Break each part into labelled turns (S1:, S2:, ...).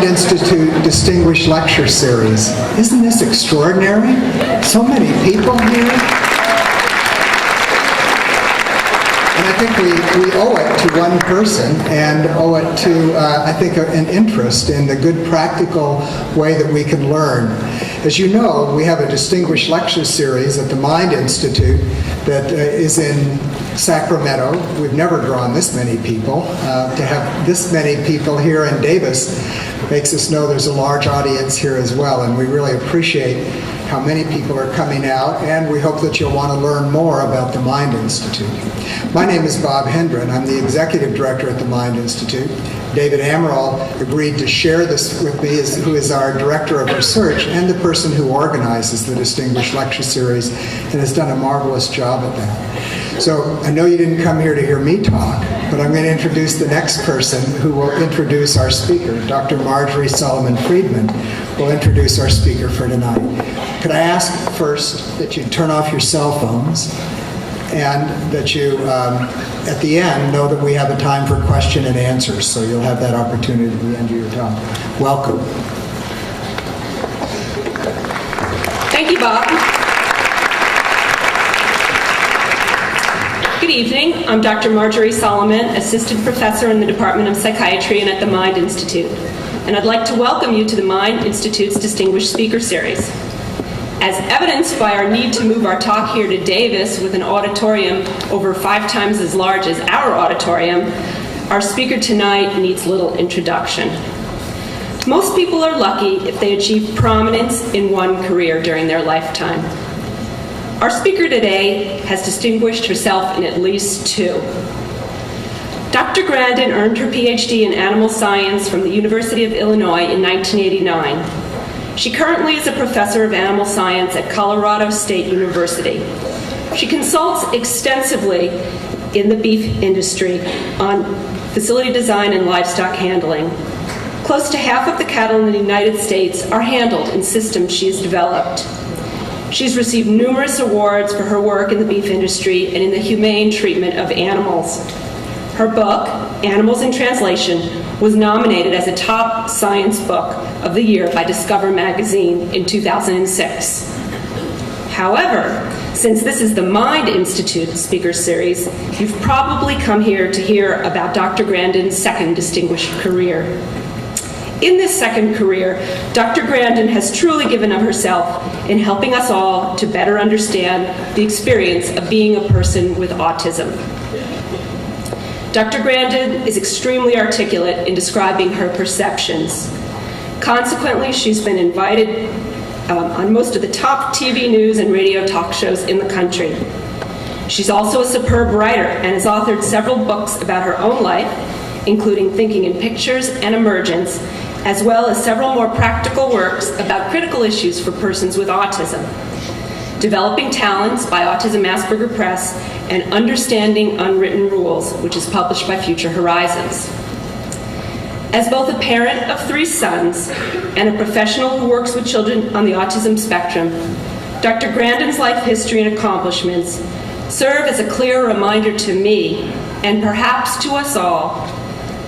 S1: Institute Distinguished Lecture Series. Isn't this extraordinary? So many people here. And I think we owe it to one person and owe it to, I think, an interest in the good practical way that we can learn. As you know, we have a Distinguished Lecture Series at the Mind Institute that is in Sacramento. We've never drawn this many people. To have this many people here in Davis makes us know there's a large audience here as well, and we really appreciate how many people are coming out, and we hope that you'll want to learn more about the Mind Institute. My name is Bob Hendren. I'm the Executive Director at the Mind Institute. David Amaral agreed to share this with me, who is our Director of Research and the person who organizes the Distinguished Lecture Series and has done a marvelous job at that. So I know you didn't come here to hear me talk, but I'm going to introduce the next person who will introduce our speaker. Dr. Marjorie Solomon Friedman will introduce our speaker for tonight. Could I ask first that you turn off your cell phones and that you, at the end, know that we have a time for question and answers, so you'll have that opportunity at the end of your talk. Welcome.
S2: Thank you, Bob. Good evening. I'm Dr. Marjorie Solomon, Assistant Professor in the Department of Psychiatry and at the Mind Institute. And I'd like to welcome you to the Mind Institute's Distinguished Speaker Series. As evidenced by our need to move our talk here to Davis with an auditorium over 5 times as large as our auditorium, our speaker tonight needs little introduction. Most people are lucky if they achieve prominence in one career during their lifetime. Our speaker today has distinguished herself in at least 2. Dr. Grandin earned her PhD in animal science from the University of Illinois in 1989. She currently is a professor of animal science at Colorado State University. She consults extensively in the beef industry on facility design and livestock handling. Close to half of the cattle in the United States are handled in systems she has developed. She's received numerous awards for her work in the beef industry and in the humane treatment of animals. Her book, Animals in Translation, was nominated as a top science book of the year by Discover magazine in 2006. However, since this is the Mind Institute Speaker Series, you've probably come here to hear about Dr. Grandin's second distinguished career. In this second career, Dr. Grandin has truly given of herself in helping us all to better understand the experience of being a person with autism. Dr. Grandin is extremely articulate in describing her perceptions. Consequently, she's been invited on most of the top TV news and radio talk shows in the country. She's also a superb writer and has authored several books about her own life, including Thinking in Pictures and Emergence, as well as several more practical works about critical issues for persons with autism. Developing Talents by Autism Asperger Press, and Understanding Unwritten Rules, which is published by Future Horizons. As both a parent of 3 sons and a professional who works with children on the autism spectrum, Dr. Grandin's life history and accomplishments serve as a clear reminder to me, and perhaps to us all,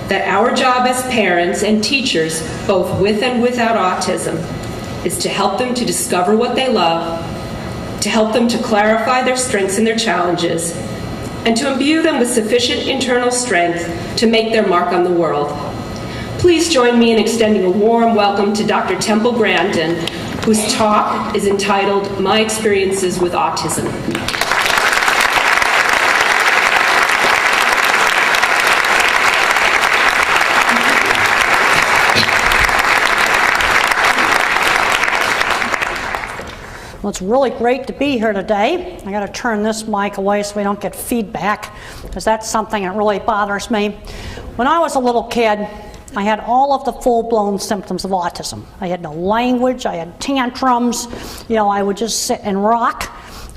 S2: that our job as parents and teachers, both with and without autism, is to help them to discover what they love, to help them to clarify their strengths and their challenges, and to imbue them with sufficient internal strength to make their mark on the world. Please join me in extending a warm welcome to Dr. Temple Grandin, whose talk is entitled My Experiences with Autism.
S3: Well, it's really great to be here today. I got to turn this mic away so we don't get feedback, because that's something that really bothers me. When I was a little kid, I had all of the full-blown symptoms of autism. I had no language, I had tantrums, I would just sit and rock.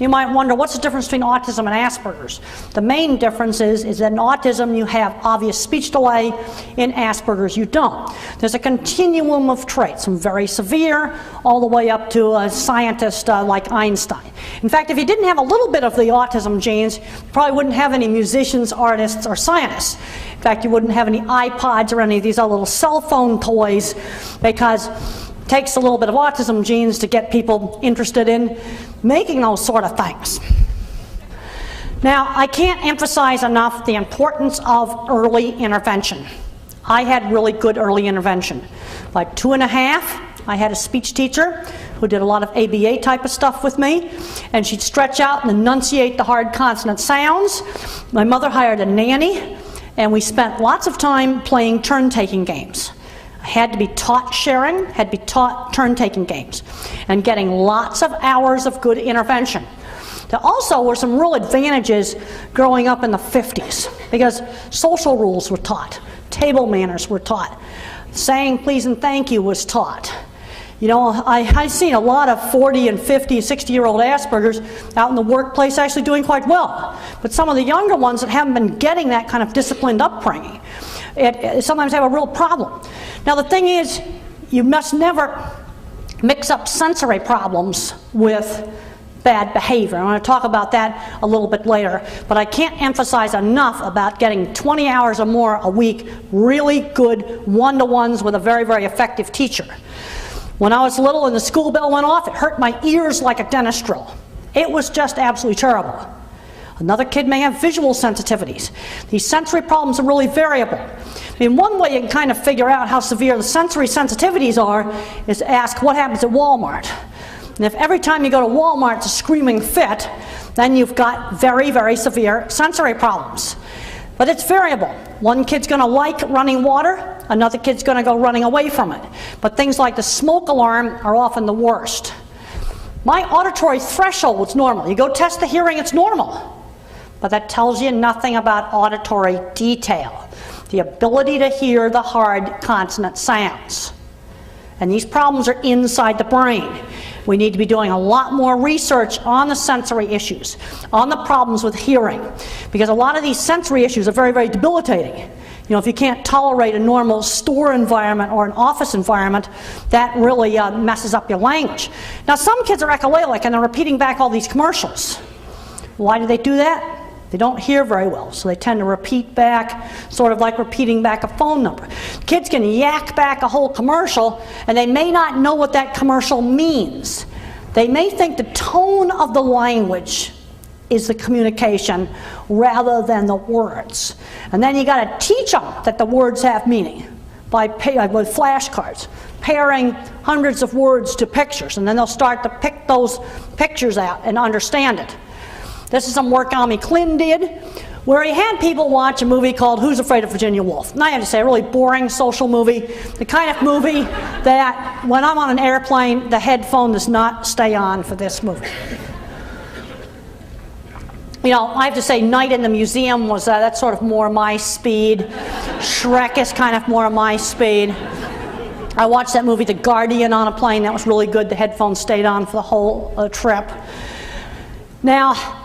S3: You might wonder, what's the difference between autism and Asperger's? The main difference is that in autism you have obvious speech delay, in Asperger's you don't. There's a continuum of traits from very severe all the way up to a scientist like Einstein. In fact, if you didn't have a little bit of the autism genes, you probably wouldn't have any musicians, artists, or scientists. In fact, you wouldn't have any iPods or any of these other little cell phone toys, because it takes a little bit of autism genes to get people interested in making those sort of things. Now, I can't emphasize enough the importance of early intervention. I had really good early intervention. By 2.5, I had a speech teacher who did a lot of ABA type of stuff with me, and she'd stretch out and enunciate the hard consonant sounds. My mother hired a nanny, and we spent lots of time playing turn-taking games. I had to be taught sharing, had to be taught turn-taking games, and getting lots of hours of good intervention. There also were some real advantages growing up in the 50s, because social rules were taught, table manners were taught, saying please and thank you was taught. You know, I've seen a lot of 40 and 50 and 60-year-old Asperger's out in the workplace actually doing quite well. But some of the younger ones that haven't been getting that kind of disciplined upbringing, it sometimes have a real problem. Now the thing is, you must never mix up sensory problems with bad behavior. I'm going to talk about that a little bit later, but I can't emphasize enough about getting 20 hours or more a week, really good one-to-ones with a very, very effective teacher. When I was little and the school bell went off, it hurt my ears like a dentist drill. It was just absolutely terrible. Another kid may have visual sensitivities. These sensory problems are really variable. I mean, one way you can kind of figure out how severe the sensory sensitivities are is to ask what happens at Walmart. And if every time you go to Walmart it's a screaming fit, then you've got very, very severe sensory problems. But it's variable. One kid's going to like running water, another kid's going to go running away from it. But things like the smoke alarm are often the worst. My auditory threshold's normal. You go test the hearing, it's normal. But that tells you nothing about auditory detail, the ability to hear the hard consonant sounds. And these problems are inside the brain. We need to be doing a lot more research on the sensory issues, on the problems with hearing, because a lot of these sensory issues are very, very debilitating. You know, if you can't tolerate a normal store environment or an office environment, that really messes up your language. Now, some kids are echolalic and they're repeating back all these commercials. Why do they do that? They don't hear very well, so they tend to repeat back, sort of like repeating back a phone number. Kids can yak back a whole commercial, and they may not know what that commercial means. They may think the tone of the language is the communication rather than the words. And then you got to teach them that the words have meaning with flashcards, pairing hundreds of words to pictures, and then they'll start to pick those pictures out and understand it. This is some work Ami Klin did, where he had people watch a movie called Who's Afraid of Virginia Woolf? And I have to say, a really boring social movie, the kind of movie that when I'm on an airplane, the headphone does not stay on for this movie. You know, I have to say, Night in the Museum was that's sort of more my speed. Shrek is kind of more my speed. I watched that movie, The Guardian, on a plane. That was really good. The headphones stayed on for the whole trip. Now,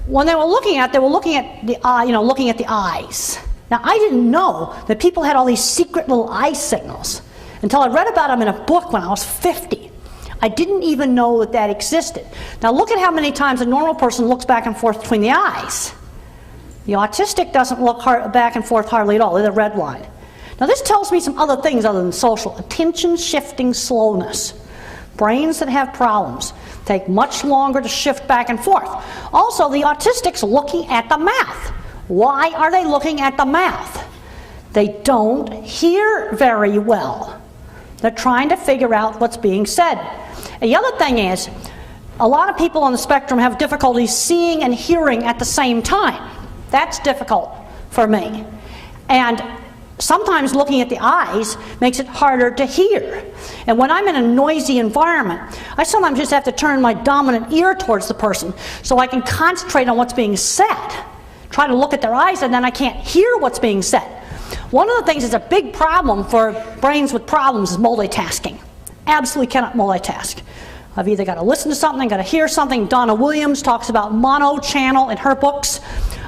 S3: when they were looking at the looking at the eyes. Now, I didn't know that people had all these secret little eye signals until I read about them in a book when I was 50. I didn't even know that that existed. Now, look at how many times a normal person looks back and forth between the eyes. The autistic doesn't look back and forth hardly at all. They're the red line. Now, this tells me some other things other than social. Attention shifting slowness. Brains that have problems take much longer to shift back and forth. Also, the autistic's looking at the mouth. Why are they looking at the mouth? They don't hear very well. They're trying to figure out what's being said. And the other thing is, a lot of people on the spectrum have difficulty seeing and hearing at the same time. That's difficult for me. And sometimes looking at the eyes makes it harder to hear. And when I'm in a noisy environment, I sometimes just have to turn my dominant ear towards the person so I can concentrate on what's being said. Try to look at their eyes and then I can't hear what's being said. One of the things that's a big problem for brains with problems is multitasking. Absolutely cannot multitask. I've either got to listen to something, got to hear something. Donna Williams talks about mono-channel in her books.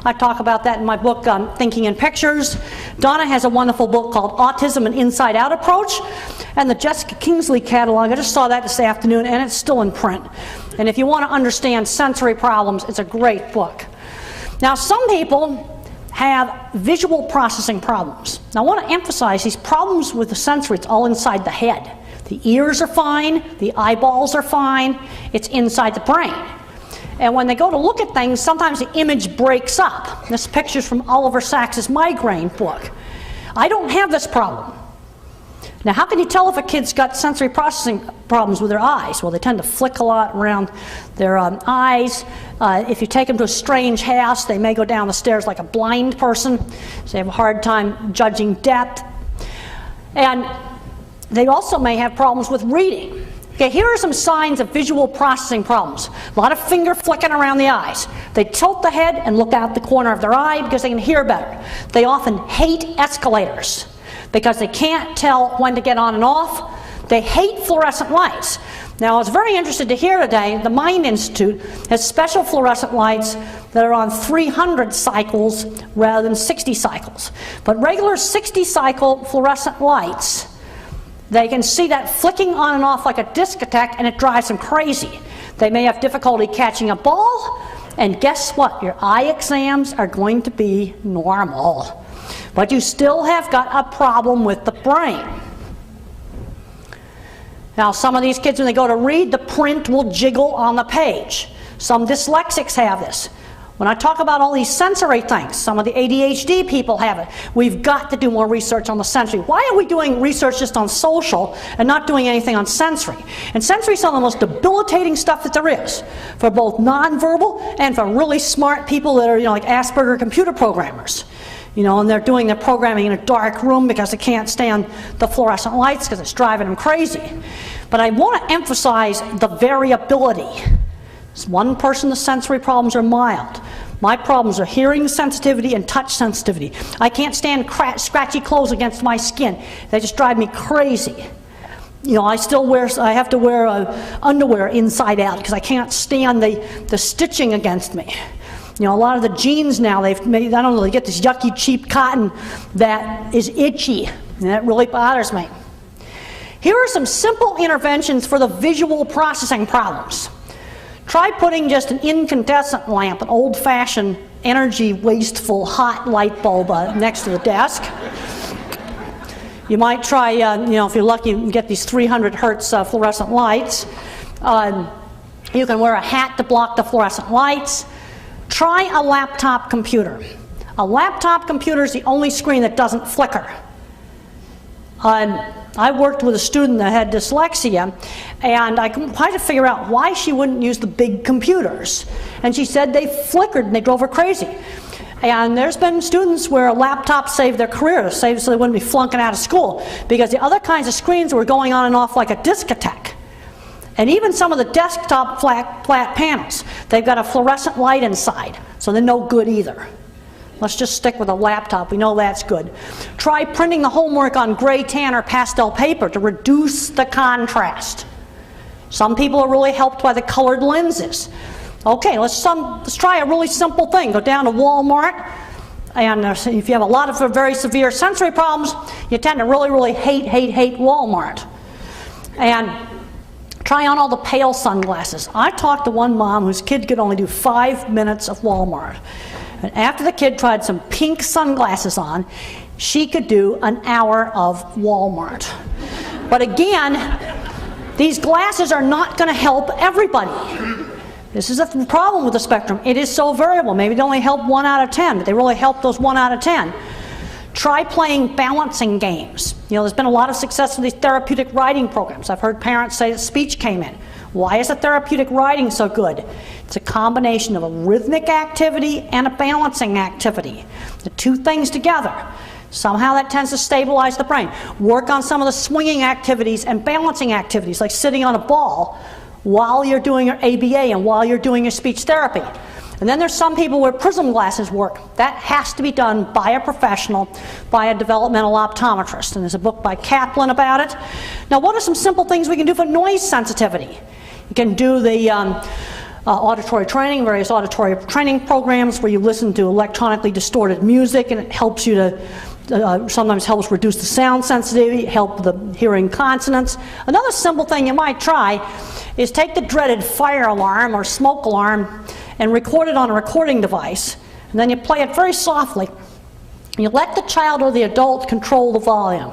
S3: I talk about that in my book, Thinking in Pictures. Donna has a wonderful book called Autism, an Inside Out Approach. And the Jessica Kingsley catalog, I just saw that this afternoon, and it's still in print. And if you want to understand sensory problems, it's a great book. Now, some people have visual processing problems. Now, I want to emphasize these problems with the sensory, it's all inside the head. The ears are fine, the eyeballs are fine, it's inside the brain. And when they go to look at things, sometimes the image breaks up. This picture's from Oliver Sacks' migraine book. I don't have this problem. Now, how can you tell if a kid's got sensory processing problems with their eyes? Well, they tend to flick a lot around their eyes. If you take them to a strange house, they may go down the stairs like a blind person, so they have a hard time judging depth. And they also may have problems with reading. Okay, here are some signs of visual processing problems. A lot of finger flicking around the eyes. They tilt the head and look out the corner of their eye because they can hear better. They often hate escalators because they can't tell when to get on and off. They hate fluorescent lights. Now, I was very interested to hear today, the Mind Institute has special fluorescent lights that are on 300 cycles rather than 60 cycles. But regular 60-cycle fluorescent lights, they can see that flicking on and off like a discotheque, and it drives them crazy. They may have difficulty catching a ball, and guess what? Your eye exams are going to be normal. But you still have got a problem with the brain. Now, some of these kids, when they go to read, the print will jiggle on the page. Some dyslexics have this. When I talk about all these sensory things, some of the ADHD people have it. We've got to do more research on the sensory. Why are we doing research just on social and not doing anything on sensory? And sensory is some of the most debilitating stuff that there is for both nonverbal and for really smart people that are, like Asperger computer programmers. And they're doing their programming in a dark room because they can't stand the fluorescent lights because it's driving them crazy. But I want to emphasize the variability. One person, the sensory problems are mild. My problems are hearing sensitivity and touch sensitivity. I can't stand scratchy clothes against my skin. They just drive me crazy. I have to wear underwear inside out because I can't stand the stitching against me. A lot of the jeans now, they've made, I don't know, they get this yucky, cheap cotton that is itchy, and that really bothers me. Here are some simple interventions for the visual processing problems. Try putting just an incandescent lamp, an old-fashioned, energy-wasteful, hot light bulb next to the desk. You might try, if you're lucky, you can get these 300 hertz fluorescent lights. You can wear a hat to block the fluorescent lights. Try a laptop computer. A laptop computer is the only screen that doesn't flicker. I worked with a student that had dyslexia, and I tried to figure out why she wouldn't use the big computers. And she said they flickered and they drove her crazy. And there's been students where a laptop saved their careers, so they wouldn't be flunking out of school, because the other kinds of screens were going on and off like a discotheque. And even some of the desktop flat panels, they've got a fluorescent light inside, so they're no good either. Let's just stick with a laptop. We know that's good. Try printing the homework on gray, tan, or pastel paper to reduce the contrast. Some people are really helped by the colored lenses. Okay, let's try a really simple thing. Go down to Walmart, and if you have a lot of very severe sensory problems, you tend to really hate Walmart. And try on all the pale sunglasses. I talked to one mom whose kid could only do 5 minutes of Walmart. And after the kid tried some pink sunglasses on, she could do an hour of Walmart. But again, these glasses are not going to help everybody. This is a problem with the spectrum. It is so variable. Maybe they only help 1 out of 10, but they really help those 1 out of 10. Try playing balancing games. There's been a lot of success with these therapeutic writing programs. I've heard parents say that speech came in. Why is the therapeutic writing so good? It's a combination of a rhythmic activity and a balancing activity. The two things together. Somehow that tends to stabilize the brain. Work on some of the swinging activities and balancing activities, like sitting on a ball while you're doing your ABA and while you're doing your speech therapy. And then there's some people where prism glasses work. That has to be done by a professional, by a developmental optometrist. And there's a book by Kaplan about it. Now, what are some simple things we can do for noise sensitivity? You can do the auditory training, various auditory training programs where you listen to electronically distorted music, and it helps you to, sometimes helps reduce the sound sensitivity, help the hearing consonants. Another simple thing you might try is take the dreaded fire alarm or smoke alarm and record it on a recording device, and then you play it very softly. You let the child or the adult control the volume.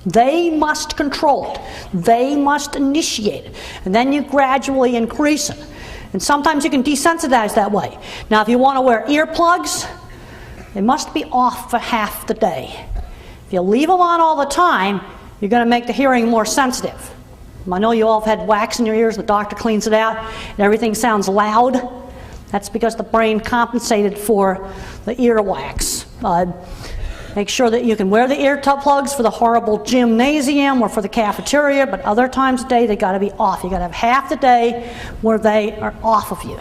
S3: They must control it. They must initiate it. And then you gradually increase it. And sometimes you can desensitize that way. Now, if you want to wear earplugs, they must be off for half the day. If you leave them on all the time, you're going to make the hearing more sensitive. I know you all have had wax in your ears, the doctor cleans it out, and everything sounds loud. That's because the brain compensated for the earwax. Make sure that you can wear the ear plugs for the horrible gymnasium or for the cafeteria, but other times of day they got to be off. You got to have half the day where they are off of you.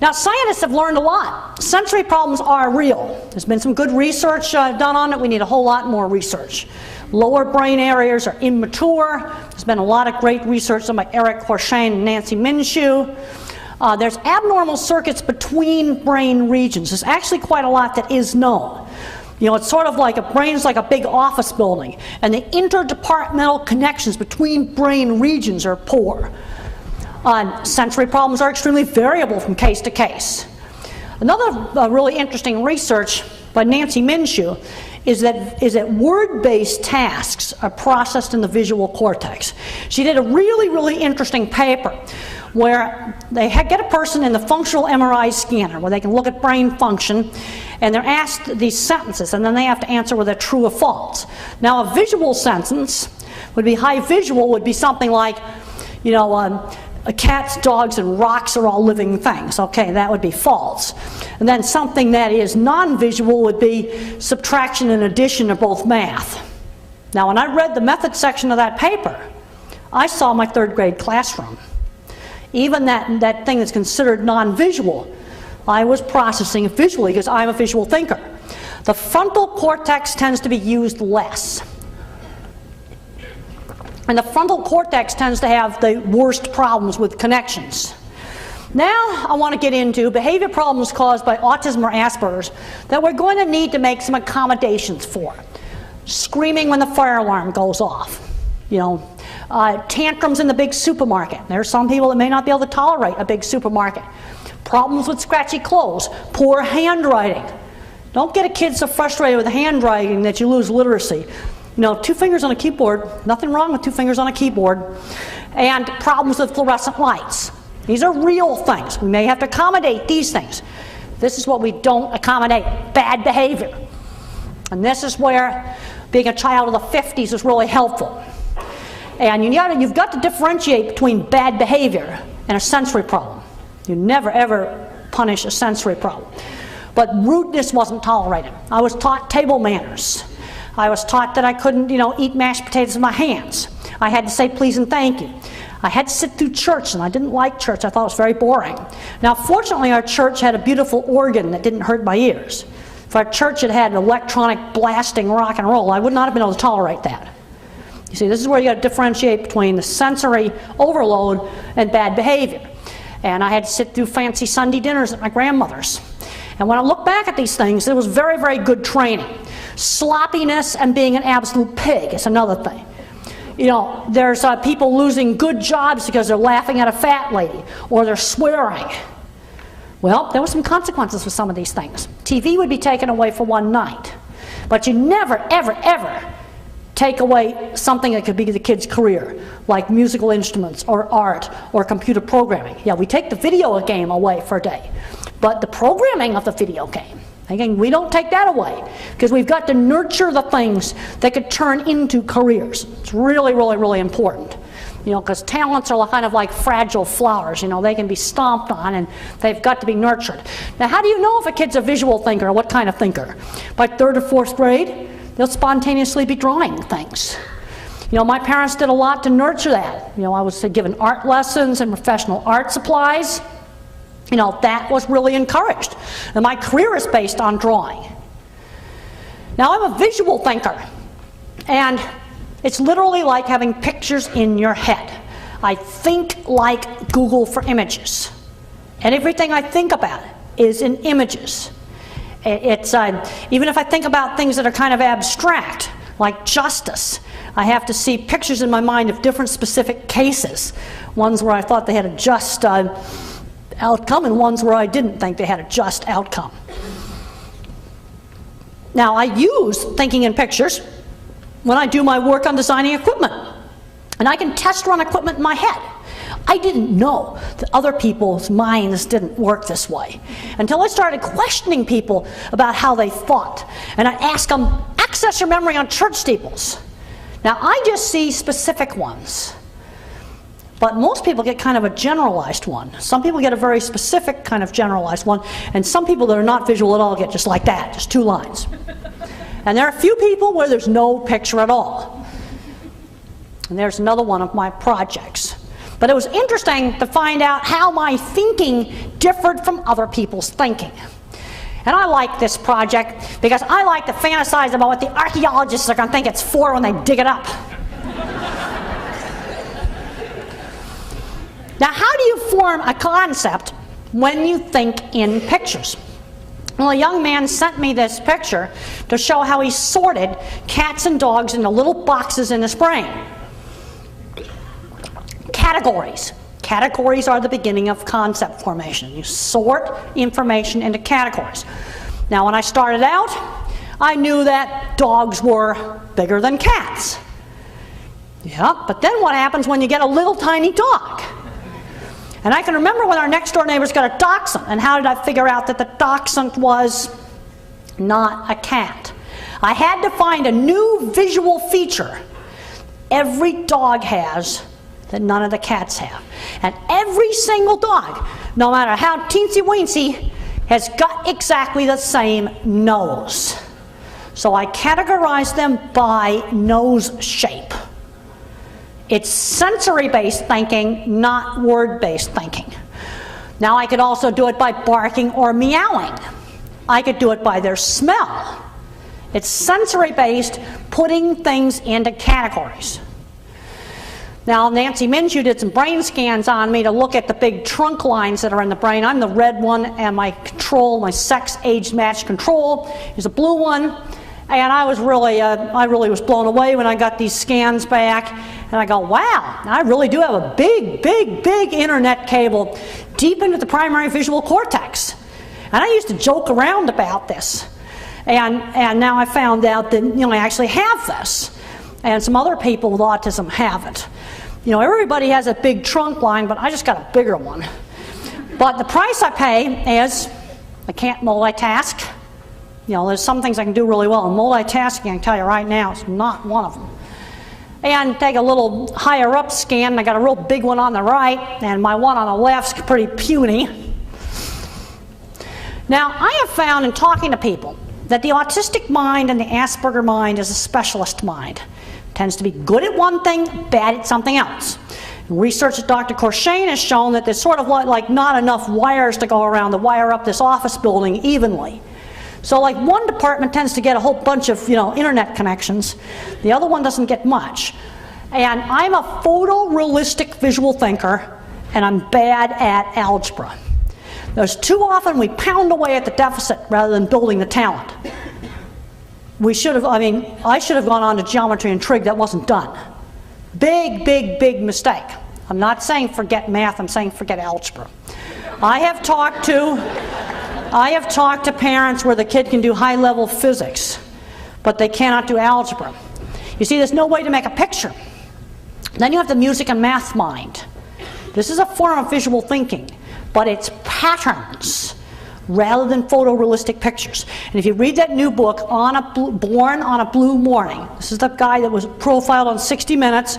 S3: Now, scientists have learned a lot. Sensory problems are real. There's been some good research done on it. We need a whole lot more research. Lower brain areas are immature. There's been a lot of great research done by Eric Horshane and Nancy Minshew. There's abnormal circuits between brain regions. There's actually quite a lot that is known. You know, it's sort of like a brain's like a big office building, and the interdepartmental connections between brain regions are poor. Sensory problems are extremely variable from case to case. Another really interesting research by Nancy Minshew is that word-based tasks are processed in the visual cortex. She did a really, really interesting paper where they get a person in the functional MRI scanner where they can look at brain function, and they're asked these sentences, and then they have to answer whether they're true or false. Now, a visual sentence would be high visual, would be something like, you know, cats, dogs, and rocks are all living things. Okay, that would be false. And then something that is non-visual would be subtraction and addition are both math. Now, when I read the method section of that paper, I saw my third grade classroom. Even that thing that's considered non-visual, I was processing visually because I'm a visual thinker. The frontal cortex tends to be used less. And the frontal cortex tends to have the worst problems with connections. Now I want to get into behavior problems caused by autism or Asperger's that we're going to need to make some accommodations for. Screaming when the fire alarm goes off. You know, tantrums in the big supermarket. There are some people that may not be able to tolerate a big supermarket. Problems with scratchy clothes. Poor handwriting. Don't get a kid so frustrated with handwriting that you lose literacy. You know, 2 fingers on a keyboard, nothing wrong with 2 fingers on a keyboard. And problems with fluorescent lights. These are real things. We may have to accommodate these things. This is what we don't accommodate, bad behavior. And this is where being a child of the 50s is really helpful. And you've got to differentiate between bad behavior and a sensory problem. You never ever punish a sensory problem. But rudeness wasn't tolerated. I was taught table manners. I was taught that I couldn't, eat mashed potatoes with my hands. I had to say please and thank you. I had to sit through church, and I didn't like church. I thought it was very boring. Now, fortunately, our church had a beautiful organ that didn't hurt my ears. If our church had had an electronic blasting rock and roll, I would not have been able to tolerate that. You see, this is where you got to differentiate between the sensory overload and bad behavior. And I had to sit through fancy Sunday dinners at my grandmother's. And when I look back at these things, it was very, very good training. Sloppiness and being an absolute pig is another thing. There's people losing good jobs because they're laughing at a fat lady or they're swearing. Well, there were some consequences for some of these things. TV would be taken away for one night. But you never, ever, ever take away something that could be the kid's career, like musical instruments or art or computer programming. Yeah, we take the video game away for a day. But the programming of the video game, again, we don't take that away because we've got to nurture the things that could turn into careers. It's really, really, really important. Because talents are kind of like fragile flowers. They can be stomped on and they've got to be nurtured. Now, how do you know if a kid's a visual thinker or what kind of thinker? By 3rd or 4th grade, they'll spontaneously be drawing things. My parents did a lot to nurture that. I was given art lessons and professional art supplies. That was really encouraged. And my career is based on drawing. Now, I'm a visual thinker. And it's literally like having pictures in your head. I think like Google for images. And everything I think about is in images. It's even if I think about things that are kind of abstract, like justice, I have to see pictures in my mind of different specific cases. Ones where I thought they had a just outcome, and ones where I didn't think they had a just outcome. Now, I use thinking in pictures when I do my work on designing equipment. And I can test run equipment in my head. I didn't know that other people's minds didn't work this way until I started questioning people about how they thought. And I asked them, access your memory on church steeples. Now, I just see specific ones. But most people get kind of a generalized one. Some people get a very specific kind of generalized one, and some people that are not visual at all get just like that, just 2 lines. And there are a few people where there's no picture at all. And there's another one of my projects. But it was interesting to find out how my thinking differed from other people's thinking. And I like this project because I like to fantasize about what the archaeologists are going to think it's for when they dig it up. Now, how do you form a concept when you think in pictures? Well, a young man sent me this picture to show how he sorted cats and dogs into little boxes in his brain. Categories. Categories are the beginning of concept formation. You sort information into categories. Now, when I started out, I knew that dogs were bigger than cats. Yeah, but then what happens when you get a little tiny dog? And I can remember when our next door neighbors got a dachshund, and how did I figure out that the dachshund was not a cat? I had to find a new visual feature every dog has that none of the cats have. And every single dog, no matter how teensy-weensy, has got exactly the same nose. So I categorized them by nose shape. It's sensory-based thinking, not word-based thinking. Now, I could also do it by barking or meowing. I could do it by their smell. It's sensory-based, putting things into categories. Now, Nancy Minshew did some brain scans on me to look at the big trunk lines that are in the brain. I'm the red one, and my control, my sex age matched control, is a blue one. And I really was blown away when I got these scans back. And I go, wow, I really do have a big, big, big internet cable deep into the primary visual cortex. And I used to joke around about this. And now I found out that, I actually have this. And some other people with autism have it. Everybody has a big trunk line, but I just got a bigger one. But the price I pay is I can't multitask. There's some things I can do really well, and multitasking, I can tell you right now, is not one of them. And take a little higher up scan, I got a real big one on the right, and my one on the left's pretty puny. Now, I have found in talking to people that the autistic mind and the Asperger mind is a specialist mind. It tends to be good at one thing, bad at something else. Research that Dr. Corshane has shown that there's sort of like not enough wires to go around to wire up this office building evenly. So like one department tends to get a whole bunch of internet connections, the other one doesn't get much. And I'm a photorealistic visual thinker, and I'm bad at algebra. There's too often we pound away at the deficit rather than building the talent. I should have gone on to geometry and trig, that wasn't done. Big, big, big mistake. I'm not saying forget math, I'm saying forget algebra. I have talked to parents where the kid can do high-level physics, but they cannot do algebra. You see, there's no way to make a picture. Then you have the music and math mind. This is a form of visual thinking, but it's patterns rather than photorealistic pictures. And if you read that new book, Born on a Blue Morning, this is the guy that was profiled on 60 Minutes,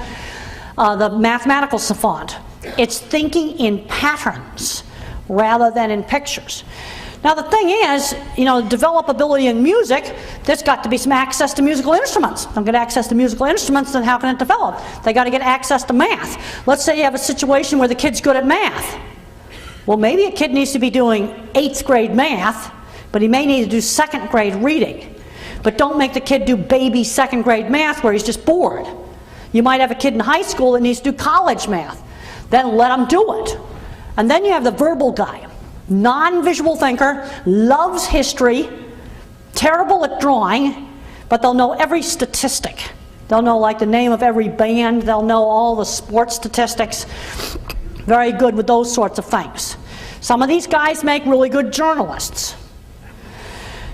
S3: the mathematical savant. It's thinking in patterns rather than in pictures. Now the thing is, developability in music, there's got to be some access to musical instruments. Don't get access to musical instruments, then how can it develop? They got to get access to math. Let's say you have a situation where the kid's good at math. Well, maybe a kid needs to be doing 8th grade math, but he may need to do 2nd grade reading. But don't make the kid do baby 2nd grade math where he's just bored. You might have a kid in high school that needs to do college math. then let them do it. And then you have the verbal guy, non-visual thinker, loves history, terrible at drawing, but they'll know every statistic. They'll know like the name of every band, they'll know all the sports statistics. Very good with those sorts of things. Some of these guys make really good journalists.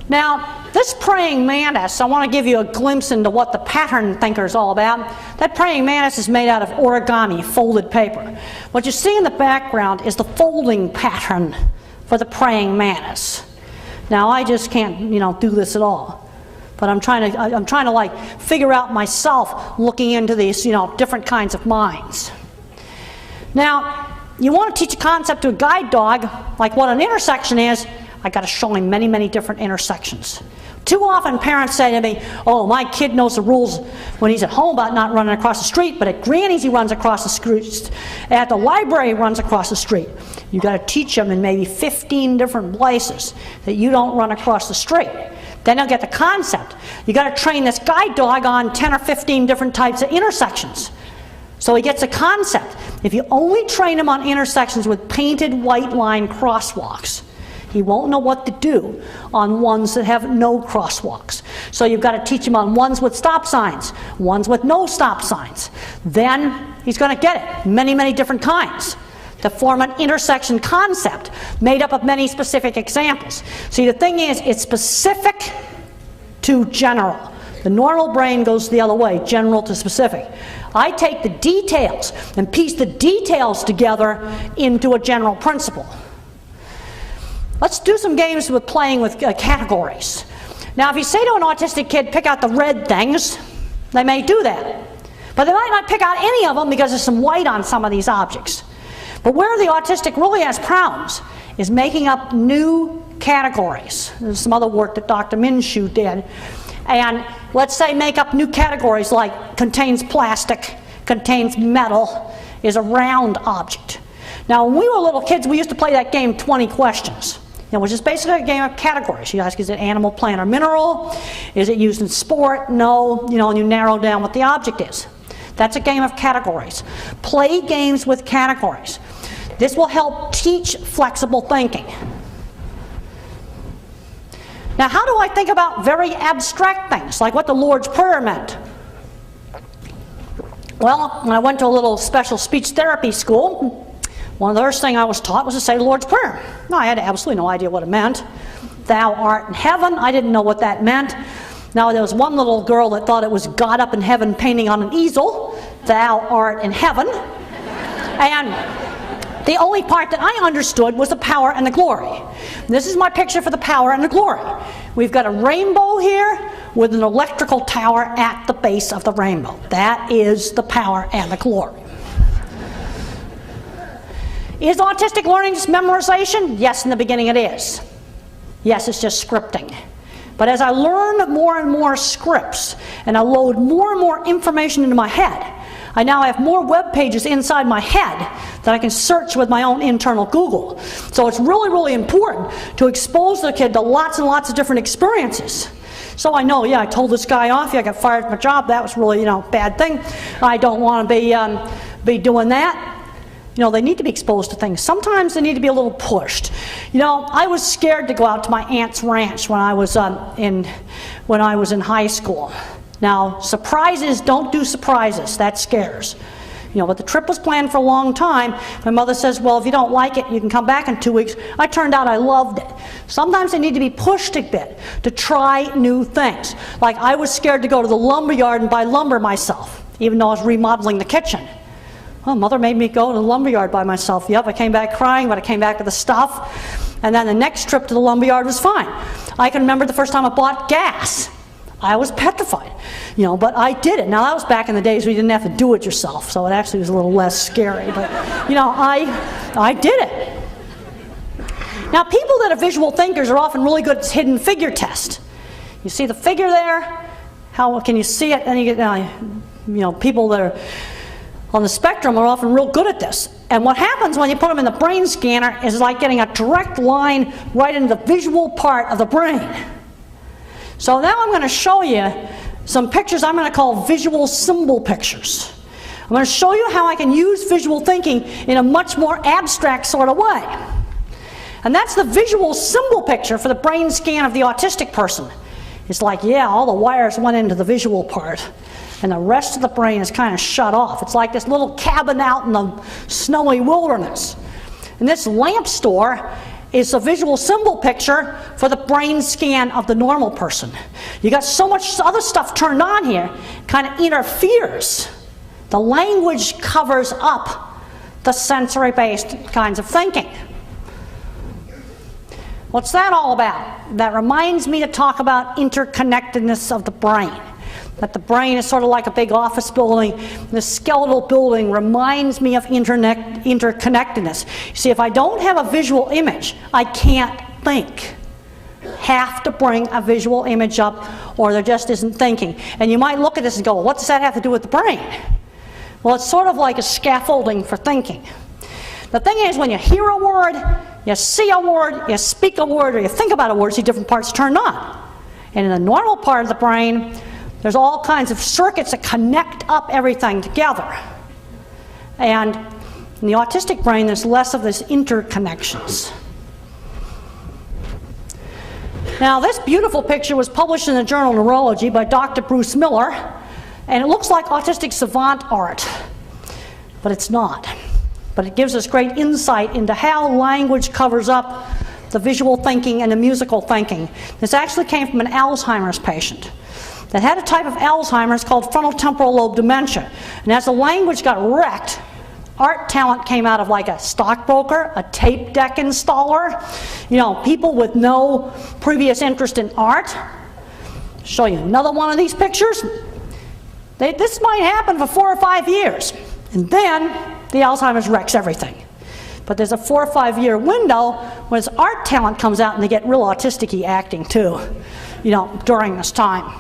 S3: Now, this praying mantis, I want to give you a glimpse into what the pattern thinker is all about. That praying mantis is made out of origami, folded paper. What you see in the background is the folding pattern for the praying mantis. Now, I just can't, do this at all. But I'm trying to like figure out myself looking into these, different kinds of minds. Now, you want to teach a concept to a guide dog, like what an intersection is. I got to show him many, many different intersections. Too often parents say to me, oh, my kid knows the rules when he's at home about not running across the street, but at Granny's he runs across the street. At the library he runs across the street. You got to teach him in maybe 15 different places that you don't run across the street. Then he'll get the concept. You got to train this guide dog on 10 or 15 different types of intersections. So he gets the concept. If you only train him on intersections with painted white line crosswalks, he won't know what to do on ones that have no crosswalks. So you've got to teach him on ones with stop signs, ones with no stop signs. Then he's going to get it, many, many different kinds, to form an intersection concept made up of many specific examples. See, the thing is, it's specific to general. The normal brain goes the other way, general to specific. I take the details and piece the details together into a general principle. Let's do some games with playing with categories. Now, if you say to an autistic kid, pick out the red things, they may do that. But they might not pick out any of them because there's some white on some of these objects. But where the autistic really has problems is making up new categories. There's some other work that Dr. Minshew did. And let's say make up new categories like contains plastic, contains metal, is a round object. Now, when we were little kids, we used to play that game 20 questions. Which is basically a game of categories. You ask, is it animal, plant, or mineral? Is it used in sport? No. And you narrow down what the object is. That's a game of categories. Play games with categories. This will help teach flexible thinking. Now, how do I think about very abstract things, like what the Lord's Prayer meant? Well, when I went to a little special speech therapy school, one of the first things I was taught was to say the Lord's Prayer. No, I had absolutely no idea what it meant. Thou art in heaven, I didn't know what that meant. Now, there was one little girl that thought it was God up in heaven painting on an easel. Thou art in heaven. And the only part that I understood was the power and the glory. This is my picture for the power and the glory. We've got a rainbow here with an electrical tower at the base of the rainbow. That is the power and the glory. Is autistic learning just memorization? Yes, in the beginning it is. Yes, it's just scripting. But as I learn more and more scripts, and I load more and more information into my head, I now have more web pages inside my head that I can search with my own internal Google. So it's really, really important to expose the kid to lots and lots of different experiences. So I know, I told this guy off, I got fired from my job, that was really, bad thing. I don't want to be doing that. They need to be exposed to things. Sometimes they need to be a little pushed. I was scared to go out to my aunt's ranch when I was in high school. Now, surprises, don't do surprises. That scares. But the trip was planned for a long time. My mother says, well, if you don't like it, you can come back in 2 weeks. I turned out I loved it. Sometimes they need to be pushed a bit to try new things. Like I was scared to go to the lumber yard and buy lumber myself, even though I was remodeling the kitchen. Well, Mother made me go to the lumberyard by myself. Yep, I came back crying, but I came back with the stuff. And then the next trip to the lumberyard was fine. I can remember the first time I bought gas. I was petrified, but I did it. Now, that was back in the days where you didn't have to do it yourself, so it actually was a little less scary. But, I did it. Now, people that are visual thinkers are often really good at hidden figure test. You see the figure there? How can you see it? And you get, people that are on the spectrum are often real good at this. And what happens when you put them in the brain scanner is like getting a direct line right into the visual part of the brain. So now I'm going to show you some pictures I'm going to call visual symbol pictures. I'm going to show you how I can use visual thinking in a much more abstract sort of way. And that's the visual symbol picture for the brain scan of the autistic person. It's like, yeah, all the wires went into the visual part, and the rest of the brain is kind of shut off. It's like this little cabin out in the snowy wilderness. And this lamp store is a visual symbol picture for the brain scan of the normal person. You got so much other stuff turned on here, kind of interferes. The language covers up the sensory-based kinds of thinking. What's that all about? That reminds me to talk about interconnectedness of the brain. That the brain is sort of like a big office building. The skeletal building reminds me of interconnectedness. You see, if I don't have a visual image, I can't think. Have to bring a visual image up, or there just isn't thinking. And you might look at this and go, well, what does that have to do with the brain? Well, it's sort of like a scaffolding for thinking. The thing is, when you hear a word, you see a word, you speak a word, or you think about a word, see different parts turned on. And in the normal part of the brain, there's all kinds of circuits that connect up everything together. And in the autistic brain, there's less of these interconnections. Now, this beautiful picture was published in the journal Neurology by Dr. Bruce Miller, and it looks like autistic savant art, but it's not. But it gives us great insight into how language covers up the visual thinking and the musical thinking. This actually came from an Alzheimer's patient that had a type of Alzheimer's called frontotemporal lobe dementia. And as the language got wrecked, art talent came out of like a stockbroker, a tape deck installer, people with no previous interest in art. Show you another one of these pictures. This might happen for 4 or 5 years, and then the Alzheimer's wrecks everything. But there's a 4 or 5 year window when this art talent comes out and they get real autistic-y acting too, during this time.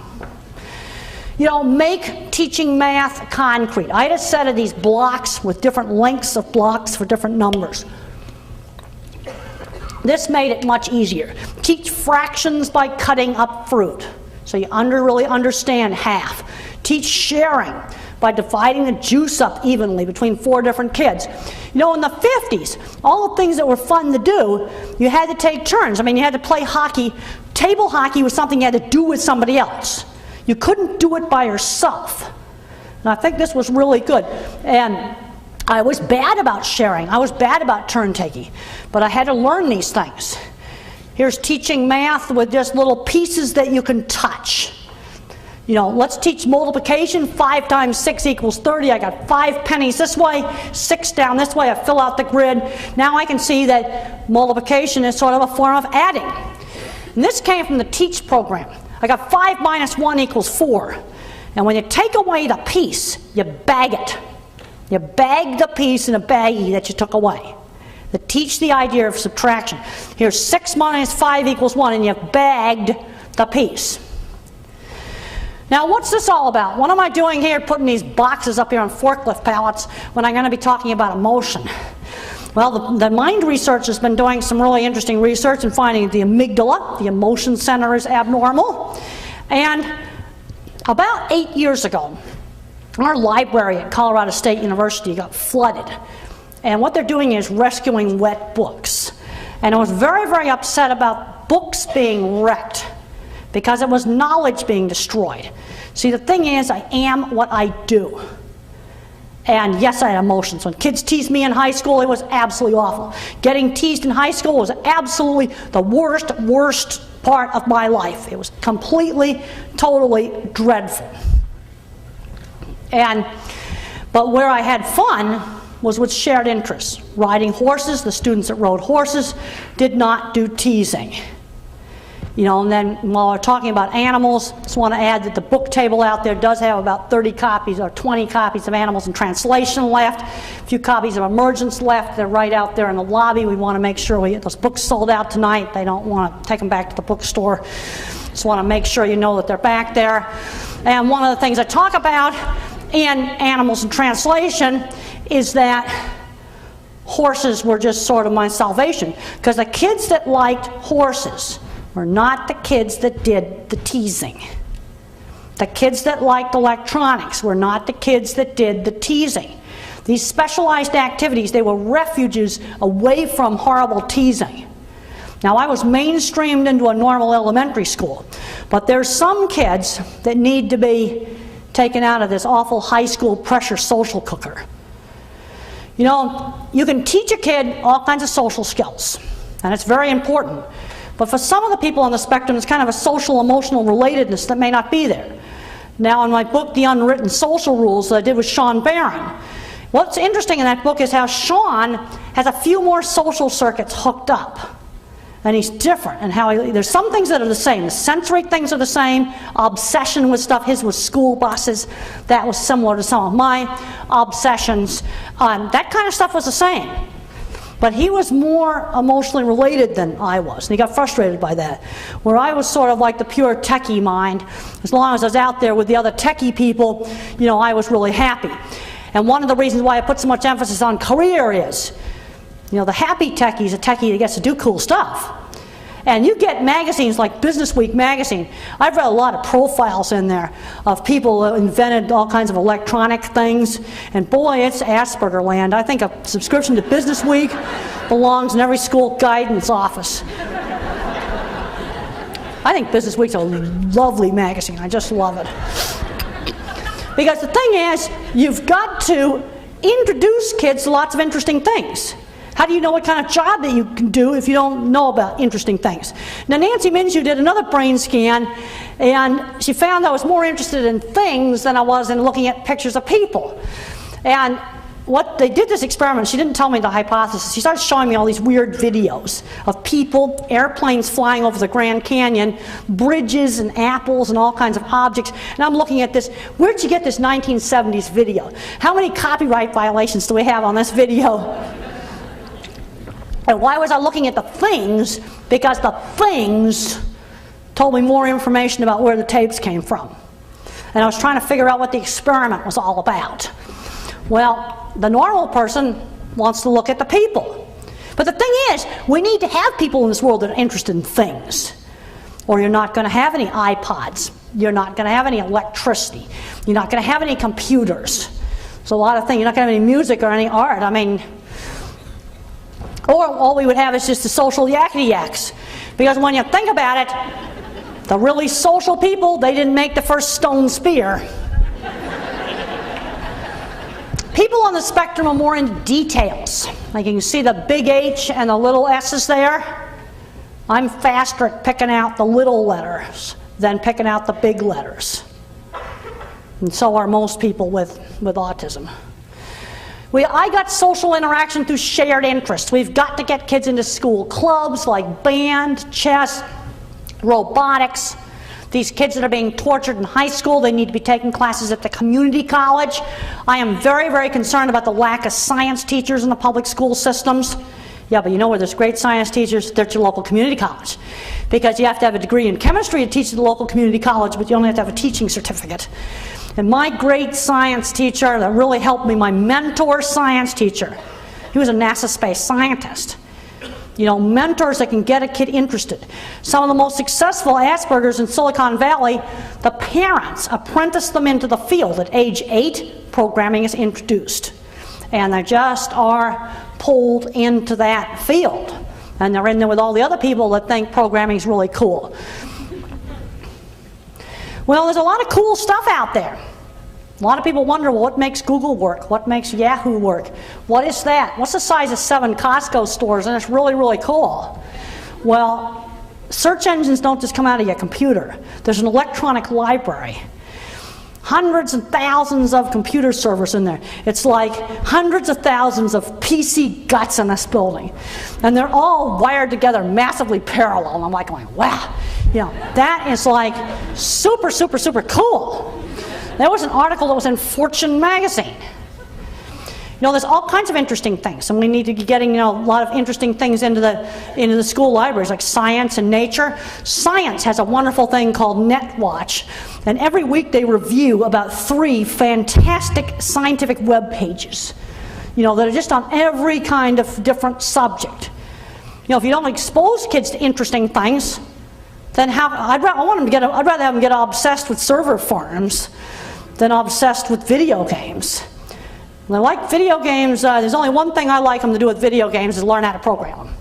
S3: Make teaching math concrete. I had a set of these blocks with different lengths of blocks for different numbers. This made it much easier. Teach fractions by cutting up fruit, so you really understand half. Teach sharing by dividing the juice up evenly between 4 different kids. In the 50s, all the things that were fun to do, you had to take turns. You had to play hockey. Table hockey was something you had to do with somebody else. You couldn't do it by yourself. And I think this was really good. And I was bad about sharing. I was bad about turn taking. But I had to learn these things. Here's teaching math with just little pieces that you can touch. Let's teach multiplication. 5 times 6 equals 30. I got 5 pennies this way, 6 down this way. I fill out the grid. Now I can see that multiplication is sort of a form of adding. And this came from the TEACH program. I got 5 minus 1 equals 4. And when you take away the piece, you bag it. You bag the piece in a baggie that you took away. To teach the idea of subtraction. Here's 6 minus 5 equals 1, and you've bagged the piece. Now, what's this all about? What am I doing here putting these boxes up here on forklift pallets when I'm going to be talking about emotion? Well, the mind research has been doing some really interesting research and finding the amygdala, the emotion center, is abnormal. And about 8 years ago, our library at Colorado State University got flooded. And what they're doing is rescuing wet books. And I was very, very upset about books being wrecked because it was knowledge being destroyed. See, the thing is, I am what I do. And yes, I had emotions. When kids teased me in high school, it was absolutely awful. Getting teased in high school was absolutely the worst part of my life. It was completely, totally dreadful. But where I had fun was with shared interests. Riding horses, the students that rode horses did not do teasing. And then while we're talking about animals, I just want to add that the book table out there does have about 30 copies or 20 copies of Animals in Translation left, a few copies of Emergence left. They're right out there in the lobby. We want to make sure we get those books sold out tonight. They don't want to take them back to the bookstore. Just want to make sure you know that they're back there. And one of the things I talk about in Animals in Translation is that horses were just sort of my salvation, because the kids that liked horses were not the kids that did the teasing. The kids that liked electronics were not the kids that did the teasing. These specialized activities, they were refuges away from horrible teasing. Now, I was mainstreamed into a normal elementary school, but there's some kids that need to be taken out of this awful high school pressure social cooker. You know, you can teach a kid all kinds of social skills, and it's very important. But for some of the people on the spectrum, it's kind of a social, emotional relatedness that may not be there. Now, in my book, The Unwritten Social Rules, that I did with Sean Barron, what's interesting in that book is how Sean has a few more social circuits hooked up. And he's different, and there's some things that are the same. The sensory things are the same. Obsession with stuff. His was school buses. That was similar to some of my obsessions. That kind of stuff was the same. But he was more emotionally related than I was, and he got frustrated by that. Where I was sort of like the pure techie mind. As long as I was out there with the other techie people, you know, I was really happy. And one of the reasons why I put so much emphasis on career is, you know, the happy techie is a techie that gets to do cool stuff. And you get magazines like Business Week magazine. I've read a lot of profiles in there of people who invented all kinds of electronic things. And boy, it's Asperger land. I think a subscription to Business Week belongs in every school guidance office. I think Business Week's a lovely magazine. I just love it. Because the thing is, you've got to introduce kids to lots of interesting things. How do you know what kind of job that you can do if you don't know about interesting things? Now, Nancy Minshew did another brain scan, and she found I was more interested in things than I was in looking at pictures of people. And what they did this experiment, she didn't tell me the hypothesis. She started showing me all these weird videos of people, airplanes flying over the Grand Canyon, bridges and apples and all kinds of objects. And I'm looking at this. Where'd you get this 1970s video? How many copyright violations do we have on this video? And why was I looking at the things? Because the things told me more information about where the tapes came from. And I was trying to figure out what the experiment was all about. Well, the normal person wants to look at the people. But the thing is, we need to have people in this world that are interested in things. Or you're not going to have any iPods. You're not going to have any electricity. You're not going to have any computers. So a lot of things. You're not going to have any music or any art. I mean, or all we would have is just the social yakety yaks. Because when you think about it, the really social people, they didn't make the first stone spear. People on the spectrum are more into details. Like you can see the big H and the little S's there. I'm faster at picking out the little letters than picking out the big letters. And so are most people with autism. I got social interaction through shared interests. We've got to get kids into school clubs like band, chess, robotics. These kids that are being tortured in high school, they need to be taking classes at the community college. I am very, very concerned about the lack of science teachers in the public school systems. Yeah, but you know where there's great science teachers? They're at your local community college. Because you have to have a degree in chemistry to teach at the local community college, but you only have to have a teaching certificate. And my great science teacher that really helped me, my mentor science teacher, he was a NASA space scientist. You know, mentors that can get a kid interested. Some of the most successful Asperger's in Silicon Valley, the parents apprentice them into the field. At age 8, programming is introduced. And they just are pulled into that field. And they're in there with all the other people that think programming is really cool. Well, there's a lot of cool stuff out there. A lot of people wonder, well, what makes Google work? What makes Yahoo work? What is that? What's the size of 7 Costco stores? And it's really, really cool. Well, search engines don't just come out of your computer. There's an electronic library. Hundreds and thousands of computer servers in there. It's like hundreds of thousands of PC guts in this building. And they're all wired together massively parallel. And I'm like going, wow. You know, that is like super, super, super cool. There was an article that was in Fortune magazine. You know, there's all kinds of interesting things, and we need to be getting, you know, a lot of interesting things into the school libraries, like science and nature. Science has a wonderful thing called NetWatch, and every week they review about 3 fantastic scientific web pages, you know, that are just on every kind of different subject. You know, if you don't expose kids to interesting things, then I'd rather have them get obsessed with server farms than obsessed with video games. When I like video games, there's only one thing I like them to do with video games is learn how to program them.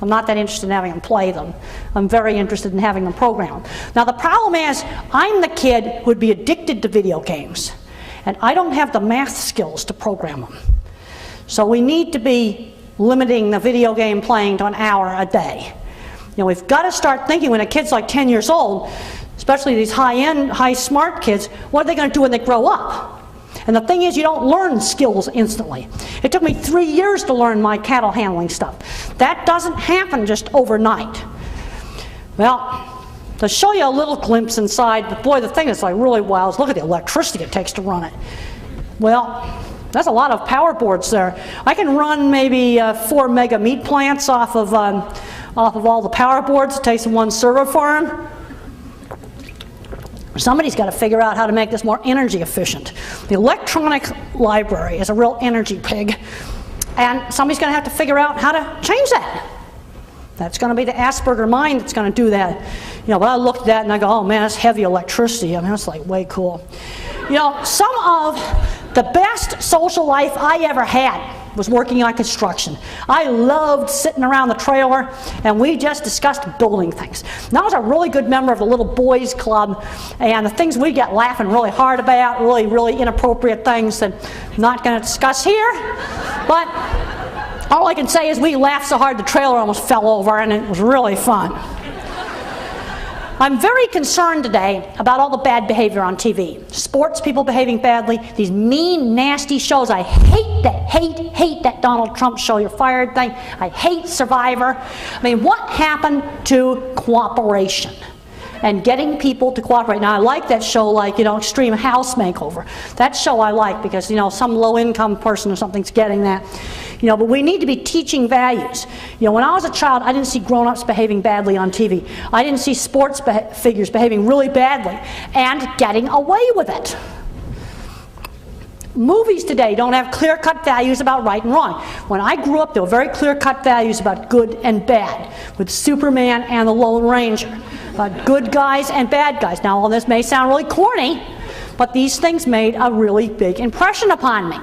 S3: I'm not that interested in having them play them. I'm very interested in having them program them. Now the problem is, I'm the kid who'd be addicted to video games, and I don't have the math skills to program them. So we need to be limiting the video game playing to an hour a day. You know, we've got to start thinking when a kid's like 10 years old, especially these high-end, high-smart kids, what are they going to do when they grow up? And the thing is, you don't learn skills instantly. It took me 3 years to learn my cattle handling stuff. That doesn't happen just overnight. Well, to show you a little glimpse inside, but boy, the thing that's like really wild is look at the electricity it takes to run it. Well, that's a lot of power boards there. I can run maybe 4 mega meat plants off of all the power boards it takes in one server farm. Somebody's got to figure out how to make this more energy efficient. The electronic library is a real energy pig, and somebody's going to have to figure out how to change that. That's going to be the Asperger mind that's going to do that. You know, but I looked at that and I go, oh man, that's heavy electricity. I mean, that's like way cool. You know, some of the best social life I ever had was working on construction. I loved sitting around the trailer and we just discussed building things. And I was a really good member of the little boys club, and the things we get laughing really hard about, really inappropriate things that I'm not going to discuss here. But all I can say is we laughed so hard the trailer almost fell over, and it was really fun. I'm very concerned today about all the bad behavior on TV. Sports people behaving badly, these mean, nasty shows. I hate that Donald Trump show, you're fired thing. I hate Survivor. I mean, what happened to cooperation and getting people to cooperate? Now, I like that show, like, you know, Extreme House Makeover. That show I like because, you know, some low-income person or something's getting that. You know, but we need to be teaching values. You know, when I was a child, I didn't see grown-ups behaving badly on TV. I didn't see sports figures behaving really badly and getting away with it. Movies today don't have clear-cut values about right and wrong. When I grew up, there were very clear-cut values about good and bad, with Superman and the Lone Ranger, about good guys and bad guys. Now, all this may sound really corny, but these things made a really big impression upon me.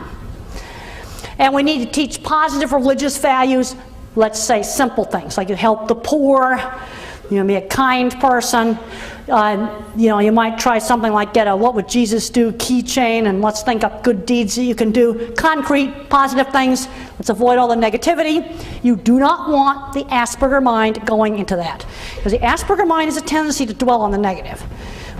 S3: And we need to teach positive religious values. Let's say simple things like you help the poor, you know, be a kind person. You know, you might try something like get a "What would Jesus do?" keychain, and let's think up good deeds that you can do. Concrete, positive things. Let's avoid all the negativity. You do not want the Asperger mind going into that, because the Asperger mind has a tendency to dwell on the negative.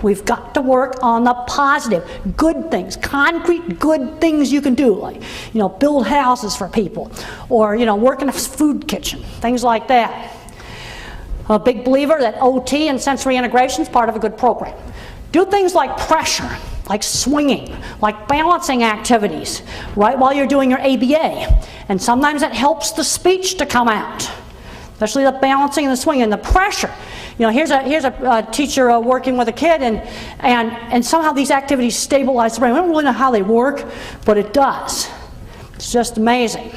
S3: We've got to work on the positive, good things, concrete good things you can do, like, you know, build houses for people, or, you know, work in a food kitchen, things like that. I'm a big believer that OT and sensory integration is part of a good program. Do things like pressure, like swinging, like balancing activities, right while you're doing your ABA. And sometimes it helps the speech to come out, especially the balancing and the swinging and the pressure. You know, here's a teacher working with a kid, and somehow these activities stabilize the brain. We don't really know how they work, but it does. It's just amazing.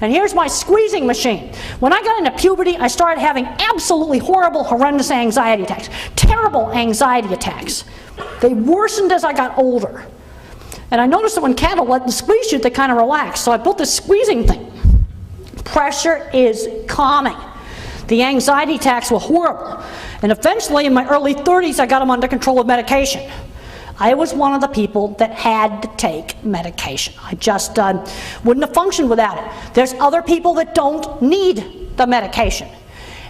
S3: And here's my squeezing machine. When I got into puberty, I started having absolutely horrible, horrendous anxiety attacks. Terrible anxiety attacks. They worsened as I got older. And I noticed that when cattle let them squeeze you, they kind of relax. So I built this squeezing thing. Pressure is calming. The anxiety attacks were horrible. And eventually, in my early 30s, I got them under control with medication. I was one of the people that had to take medication. I just wouldn't have functioned without it. There's other people that don't need the medication.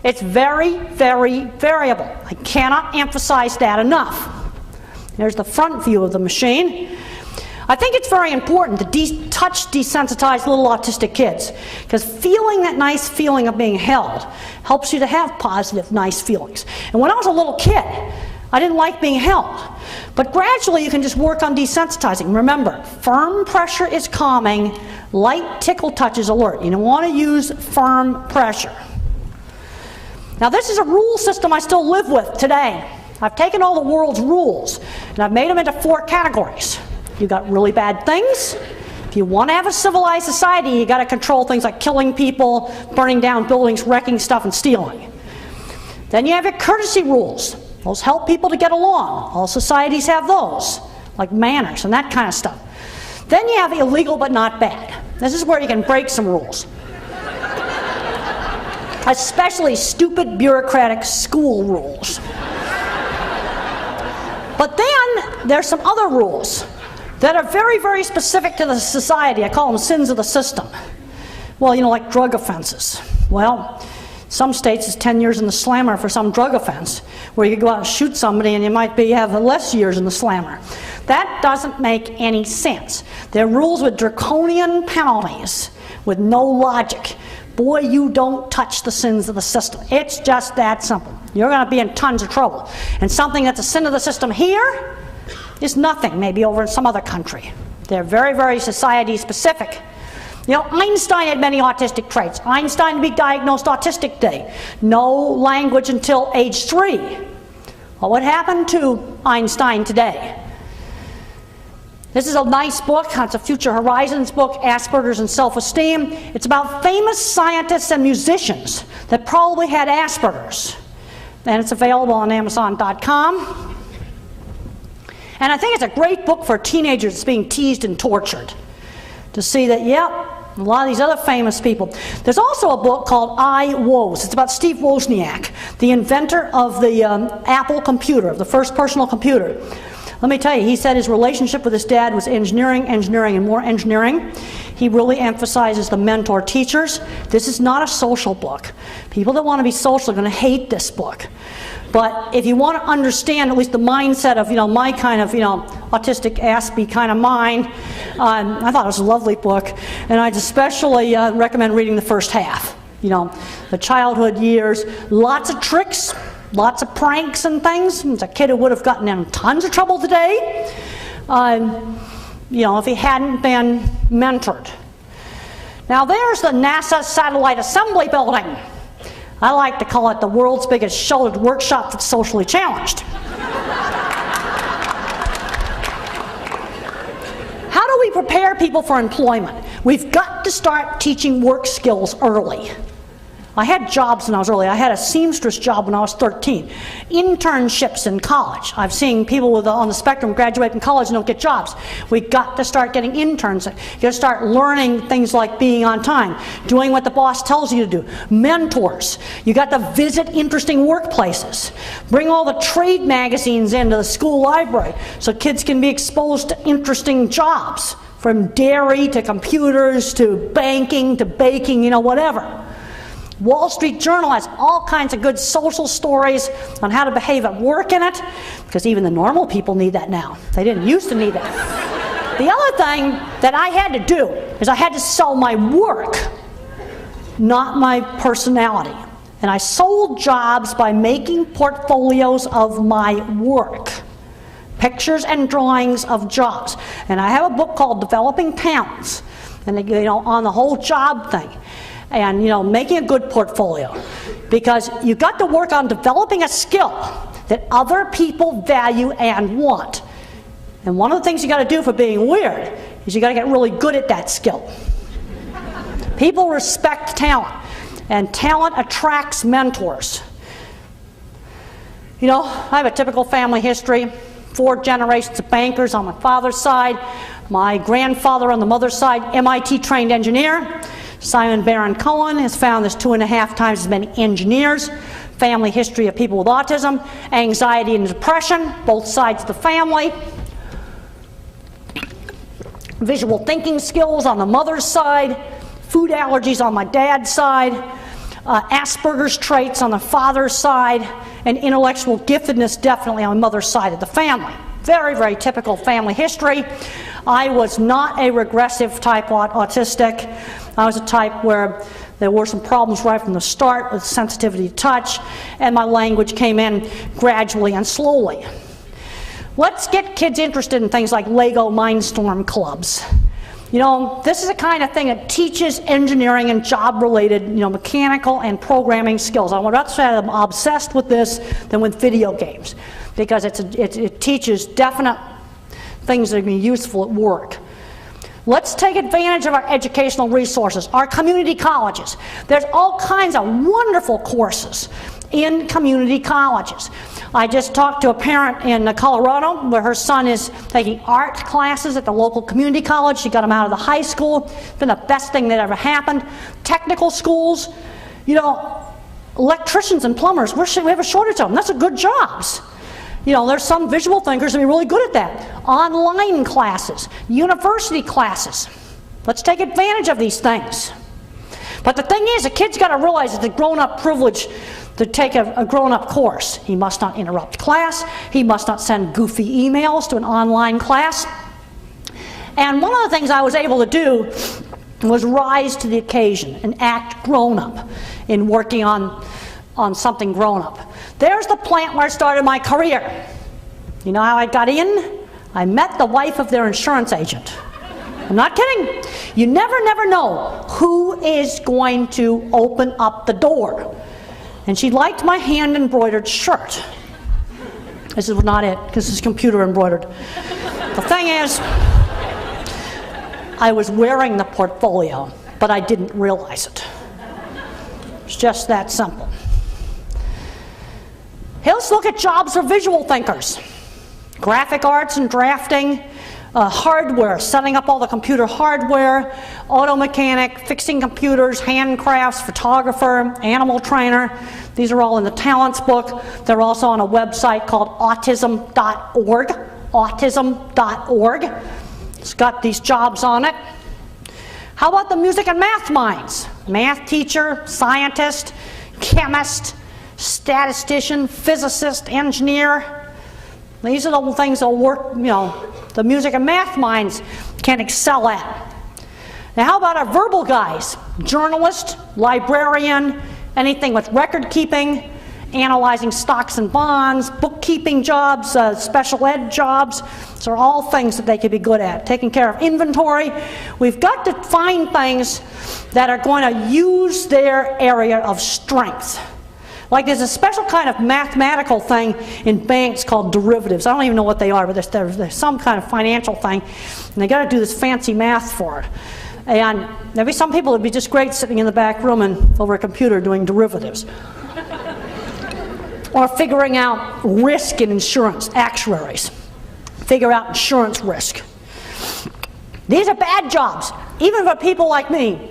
S3: It's very, very variable. I cannot emphasize that enough. There's the front view of the machine. I think it's very important to touch desensitized little autistic kids, because feeling that nice feeling of being held helps you to have positive, nice feelings. And when I was a little kid, I didn't like being held. But gradually you can just work on desensitizing. Remember, firm pressure is calming, light tickle touch is alert. You don't want to use firm pressure. Now this is a rule system I still live with today. I've taken all the world's rules and I've made them into 4 categories. You've got really bad things. If you want to have a civilized society, you got to control things like killing people, burning down buildings, wrecking stuff, and stealing. Then you have your courtesy rules. Those help people to get along. All societies have those, like manners and that kind of stuff. Then you have illegal but not bad. This is where you can break some rules. Especially stupid bureaucratic school rules. But then there's some other rules that are very, very specific to the society. I call them sins of the system. Well, like drug offenses. Well, some states it's 10 years in the slammer for some drug offense, where you go out and shoot somebody and you might have less years in the slammer. That doesn't make any sense. They're rules with draconian penalties, with no logic. Boy, you don't touch the sins of the system. It's just that simple. You're going to be in tons of trouble. And something that's a sin of the system here is nothing, maybe over in some other country. They're very, very society specific. Einstein had many autistic traits. Einstein to be diagnosed autistic day. No language until age 3. Well, what happened to Einstein today? This is a nice book. It's a Future Horizons book, Asperger's and Self-Esteem. It's about famous scientists and musicians that probably had Asperger's. And it's available on Amazon.com. And I think it's a great book for teenagers that's being teased and tortured. To see that, a lot of these other famous people. There's also a book called I, Woz. It's about Steve Wozniak, the inventor of the Apple computer, the first personal computer. Let me tell you, he said his relationship with his dad was engineering, and more engineering. He really emphasizes the mentor teachers. This is not a social book. People that want to be social are going to hate this book. But if you want to understand at least the mindset of, my kind of, autistic, aspy kind of mind, I thought it was a lovely book. And I'd especially recommend reading the first half. The childhood years, lots of tricks, lots of pranks and things. It's a kid who would have gotten in tons of trouble today, if he hadn't been mentored. Now there's the NASA Satellite Assembly Building. I like to call it the world's biggest shouldered workshop that's socially challenged. How do we prepare people for employment? We've got to start teaching work skills early. I had jobs when I was early. I had a seamstress job when I was 13. Internships in college. I've seen people on the spectrum graduate from college and don't get jobs. We've got to start getting interns. You've got to start learning things like being on time, doing what the boss tells you to do. Mentors. You've got to visit interesting workplaces. Bring all the trade magazines into the school library so kids can be exposed to interesting jobs, from dairy to computers to banking to baking, whatever. Wall Street Journal has all kinds of good social stories on how to behave at work in it, because even the normal people need that now. They didn't used to need that. The other thing that I had to do is I had to sell my work, not my personality. And I sold jobs by making portfolios of my work. Pictures and drawings of jobs. And I have a book called Developing Talents, and on the whole job thing. And making a good portfolio, because you've got to work on developing a skill that other people value and want. And one of the things you got to do for being weird is you got to get really good at that skill. People respect talent, and talent attracts mentors. I have a typical family history. 4 generations of bankers on my father's side. My grandfather on the mother's side, MIT trained engineer. Simon Baron Cohen has found there's 2.5 times as many engineers. Family history of people with autism, anxiety and depression, both sides of the family. Visual thinking skills on the mother's side, food allergies on my dad's side, Asperger's traits on the father's side, and intellectual giftedness definitely on the mother's side of the family. Very, very typical family history. I was not a regressive type autistic. I was a type where there were some problems right from the start with sensitivity to touch, and my language came in gradually and slowly. Let's get kids interested in things like Lego Mindstorm clubs. This is the kind of thing that teaches engineering and job-related, mechanical and programming skills. I would rather say I'm obsessed with this than with video games, because it teaches definite things that are going to be useful at work. Let's take advantage of our educational resources, our community colleges. There's all kinds of wonderful courses in community colleges. I just talked to a parent in Colorado where her son is taking art classes at the local community college. She got him out of the high school. It's been the best thing that ever happened. Technical schools, you know, electricians and plumbers, we have a shortage of them. That's a good jobs. You know, there's some visual thinkers that are really good at that. Online classes, university classes. Let's take advantage of these things. But the thing is, a kid's got to realize it's a grown-up privilege to take a grown-up course. He must not interrupt class. He must not send goofy emails to an online class. And one of the things I was able to do was rise to the occasion and act grown-up in working on something grown-up. There's the plant where I started my career. You know how I got in? I met the wife of their insurance agent. I'm not kidding. You never know who is going to open up the door. And she liked my hand-embroidered shirt. This is not it, because it's computer embroidered. The thing is, I was wearing the portfolio, but I didn't realize it. It's just that simple. Let's look at jobs for visual thinkers. Graphic arts and drafting, hardware, setting up all the computer hardware, auto mechanic, fixing computers, handcrafts, photographer, animal trainer. These are all in the talents book. They're also on a website called autism.org. Autism.org. It's got these jobs on it. How about the music and math minds? Math teacher, scientist, chemist, statistician, physicist, engineer. These are the things that work, you know, the music and math minds can excel at. Now how about our verbal guys? Journalist, librarian, anything with record keeping, analyzing stocks and bonds, bookkeeping jobs, special ed jobs. These are all things that they could be good at. Taking care of inventory. We've got to find things that are going to use their area of strength. Like there's a special kind of mathematical thing in banks called derivatives. I don't even know what they are, but there's some kind of financial thing, and they got to do this fancy math for it. And there'd be some people that'd be just great sitting in the back room and over a computer doing derivatives. Or figuring out risk in insurance, actuaries. Figure out insurance risk. These are bad jobs, even for people like me.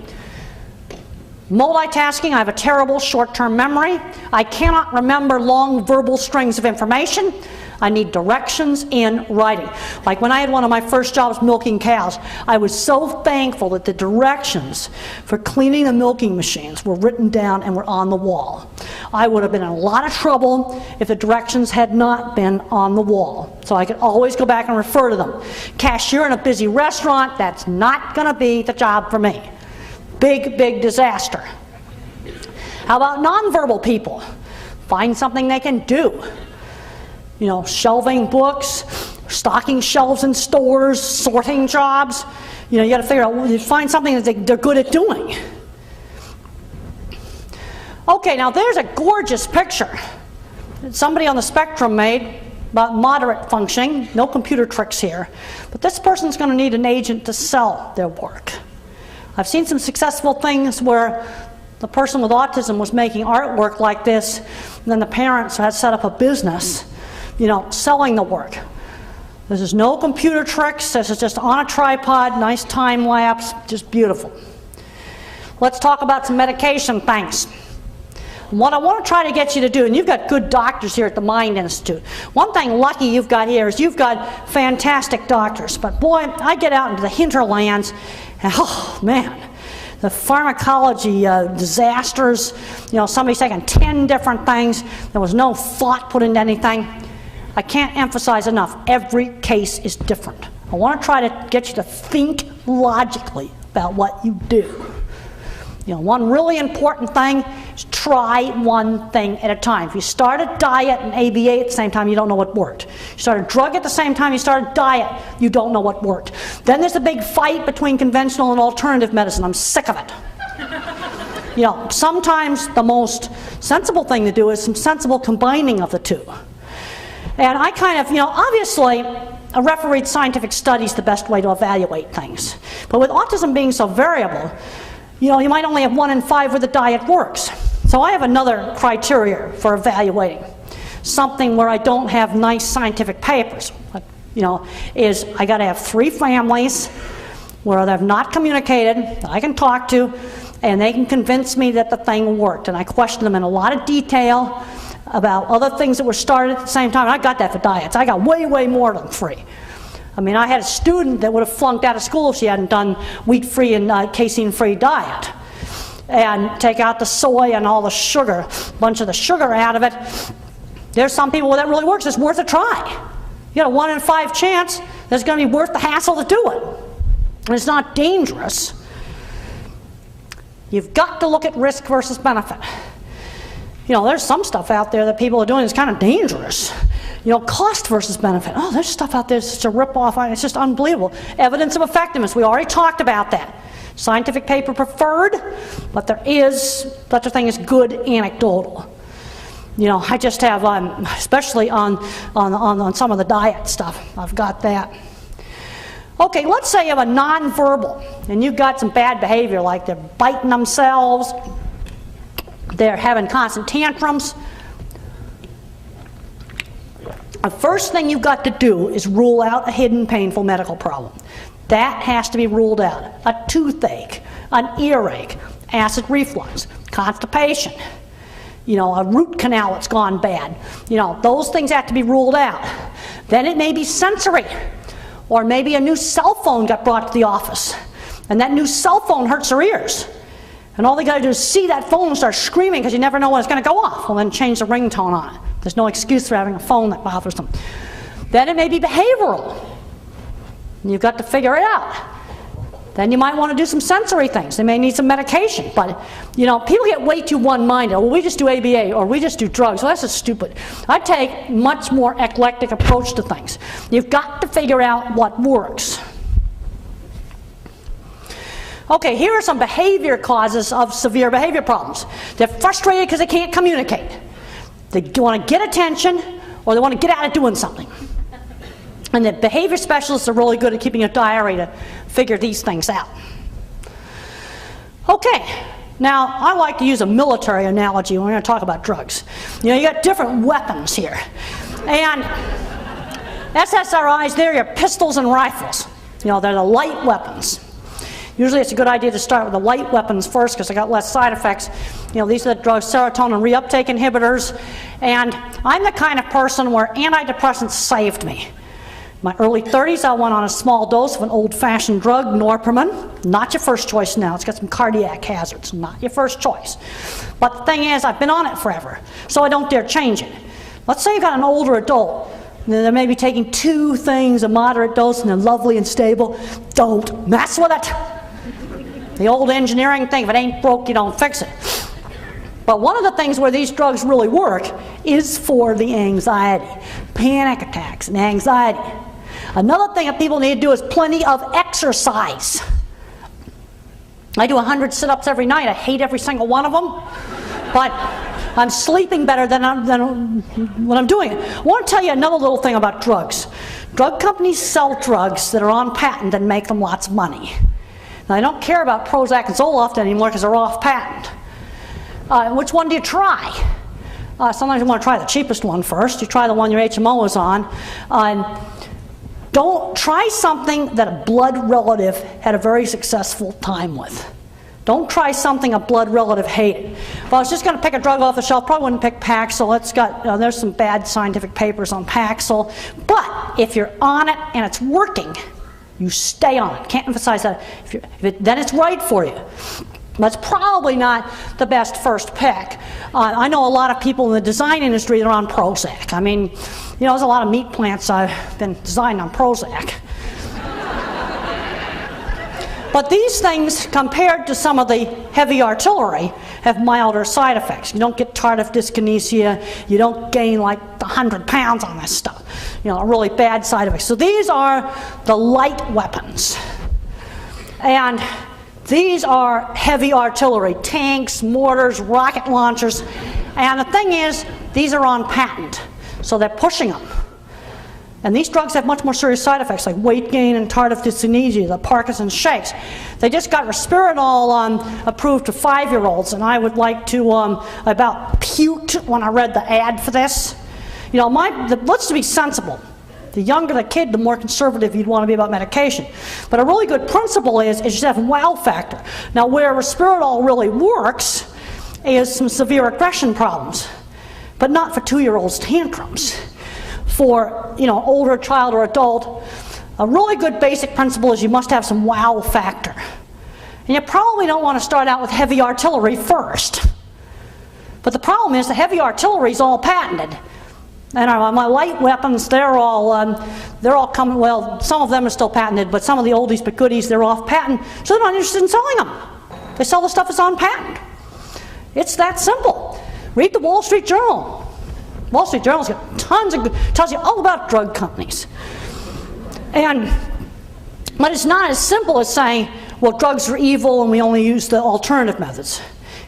S3: Multitasking, I have a terrible short-term memory. I cannot remember long verbal strings of information. I need directions in writing. Like when I had one of my first jobs milking cows, I was so thankful that the directions for cleaning the milking machines were written down and were on the wall. I would have been in a lot of trouble if the directions had not been on the wall. So I could always go back and refer to them. Cashier in a busy restaurant, that's not going to be the job for me. Big disaster. How about nonverbal people? Find something they can do. You know, shelving books, stocking shelves in stores, sorting jobs. You know, you got to figure out, find something that they're good at doing. Okay, now there's a gorgeous picture that somebody on the spectrum made about moderate functioning. No computer tricks here. But this person's going to need an agent to sell their work. I've seen some successful things where the person with autism was making artwork like this, and then the parents had set up a business, you know, selling the work. This is no computer tricks. This is just on a tripod, nice time lapse, just beautiful. Let's talk about some medication things. What I want to try to get you to do, and you've got good doctors here at the Mind Institute. One thing lucky you've got here is you've got fantastic doctors. But boy, I get out into the hinterlands, and oh man, the pharmacology disasters. You know, somebody's taking 10 different things. There was no thought put into anything. I can't emphasize enough, every case is different. I want to try to get you to think logically about what you do. You know, one really important thing is try one thing at a time. If you start a diet and ABA at the same time, you don't know what worked. You start a drug at the same time you start a diet, you don't know what worked. Then there's a big fight between conventional and alternative medicine. I'm sick of it. You know, sometimes the most sensible thing to do is some sensible combining of the two. And I kind of, you know, obviously, a refereed scientific study is the best way to evaluate things. But with autism being so variable, you know, you might only have 1 in 5 where the diet works. So I have another criteria for evaluating. Something where I don't have nice scientific papers, is I got to have 3 families where they've not communicated, that I can talk to, and they can convince me that the thing worked. And I question them in a lot of detail about other things that were started at the same time. And I got that for diets. I got way, way more than 3. I mean, I had a student that would have flunked out of school if she hadn't done wheat-free and casein-free diet. And take out the soy and all the sugar, a bunch of the sugar out of it. There's some people where that really works. It's worth a try. You got a 1 in 5 chance that it's going to be worth the hassle to do it. And it's not dangerous. You've got to look at risk versus benefit. There's some stuff out there that people are doing that's kind of dangerous. Cost versus benefit. Oh, there's stuff out there that's just a rip-off. It's just unbelievable. Evidence of effectiveness. We already talked about that. Scientific paper preferred, but there is such a thing as good anecdotal. I just have, especially on some of the diet stuff, I've got that. Okay, let's say you have a nonverbal, and you've got some bad behavior, like they're biting themselves, they're having constant tantrums. The first thing you've got to do is rule out a hidden painful medical problem. That has to be ruled out. A toothache, an earache, acid reflux, constipation, a root canal that's gone bad. Those things have to be ruled out. Then it may be sensory, or maybe a new cell phone got brought to the office, and that new cell phone hurts their ears. And all they got to do is see that phone and start screaming because you never know when it's going to go off. Well, then change the ringtone on it. There's no excuse for having a phone that bothers them. Then it may be behavioral. You've got to figure it out. Then you might want to do some sensory things. They may need some medication. But, people get way too one-minded. Well, we just do ABA or we just do drugs. Well, that's just stupid. I take a much more eclectic approach to things. You've got to figure out what works. Okay, here are some behavior causes of severe behavior problems. They're frustrated because they can't communicate. They want to get attention or they want to get out of doing something. And the behavior specialists are really good at keeping a diary to figure these things out. Okay, now I like to use a military analogy when we're going to talk about drugs. You got different weapons here. And SSRIs, they're your pistols and rifles. They're the light weapons. Usually it's a good idea to start with the light weapons first because they got less side effects. These are the drugs, serotonin reuptake inhibitors. And I'm the kind of person where antidepressants saved me. In my early 30s, I went on a small dose of an old-fashioned drug, norepinephrine. Not your first choice now. It's got some cardiac hazards. Not your first choice. But the thing is, I've been on it forever, so I don't dare change it. Let's say you've got an older adult. They're maybe taking 2 things, a moderate dose, and they're lovely and stable. Don't mess with it. The old engineering thing, if it ain't broke, you don't fix it. But one of the things where these drugs really work is for the anxiety, panic attacks and anxiety. Another thing that people need to do is plenty of exercise. I do 100 sit-ups every night. I hate every single one of them, but I'm sleeping better than when I'm doing it. I want to tell you another little thing about drugs. Drug companies sell drugs that are on patent and make them lots of money. Now, I don't care about Prozac and Zoloft anymore because they're off patent. Which one do you try? Sometimes you want to try the cheapest one first. You try the one your HMO is on. Don't try something that a blood relative had a very successful time with. Don't try something a blood relative hated. If I was just going to pick a drug off the shelf, probably wouldn't pick Paxil. It's got, there's some bad scientific papers on Paxil. But if you're on it and it's working, you stay on it. Can't emphasize that. Then it's right for you. That's probably not the best first pick. I know a lot of people in the design industry that are on Prozac. I mean, there's a lot of meat plants I've been designed on Prozac. But these things, compared to some of the heavy artillery, have milder side effects. You don't get tardive dyskinesia. You don't gain like 100 pounds on this stuff. Really bad side effects. So these are the light weapons. And these are heavy artillery, tanks, mortars, rocket launchers. And the thing is, these are on patent. So they're pushing them. And these drugs have much more serious side effects like weight gain and tardive dyskinesia, the Parkinson's shakes. They just got risperidol approved to 5-year-olds, and I would like to about puked when I read the ad for this. You know, let's be sensible. The younger the kid, the more conservative you'd want to be about medication. But a really good principle is you should have wow factor. Now, where risperidol really works is some severe aggression problems, but not for 2-year-olds' tantrums. For, you know, older child or adult, a really good basic principle is you must have some wow factor. And you probably don't want to start out with heavy artillery first. But the problem is the heavy artillery is all patented. And my light weapons, they're all coming, well, some of them are still patented, but some of the oldies but goodies, they're off patent, so they're not interested in selling them. They sell the stuff that's on patent. It's that simple. Read the Wall Street Journal. Wall Street Journal's got tons of, tells you all about drug companies. But it's not as simple as saying, well, drugs are evil and we only use the alternative methods.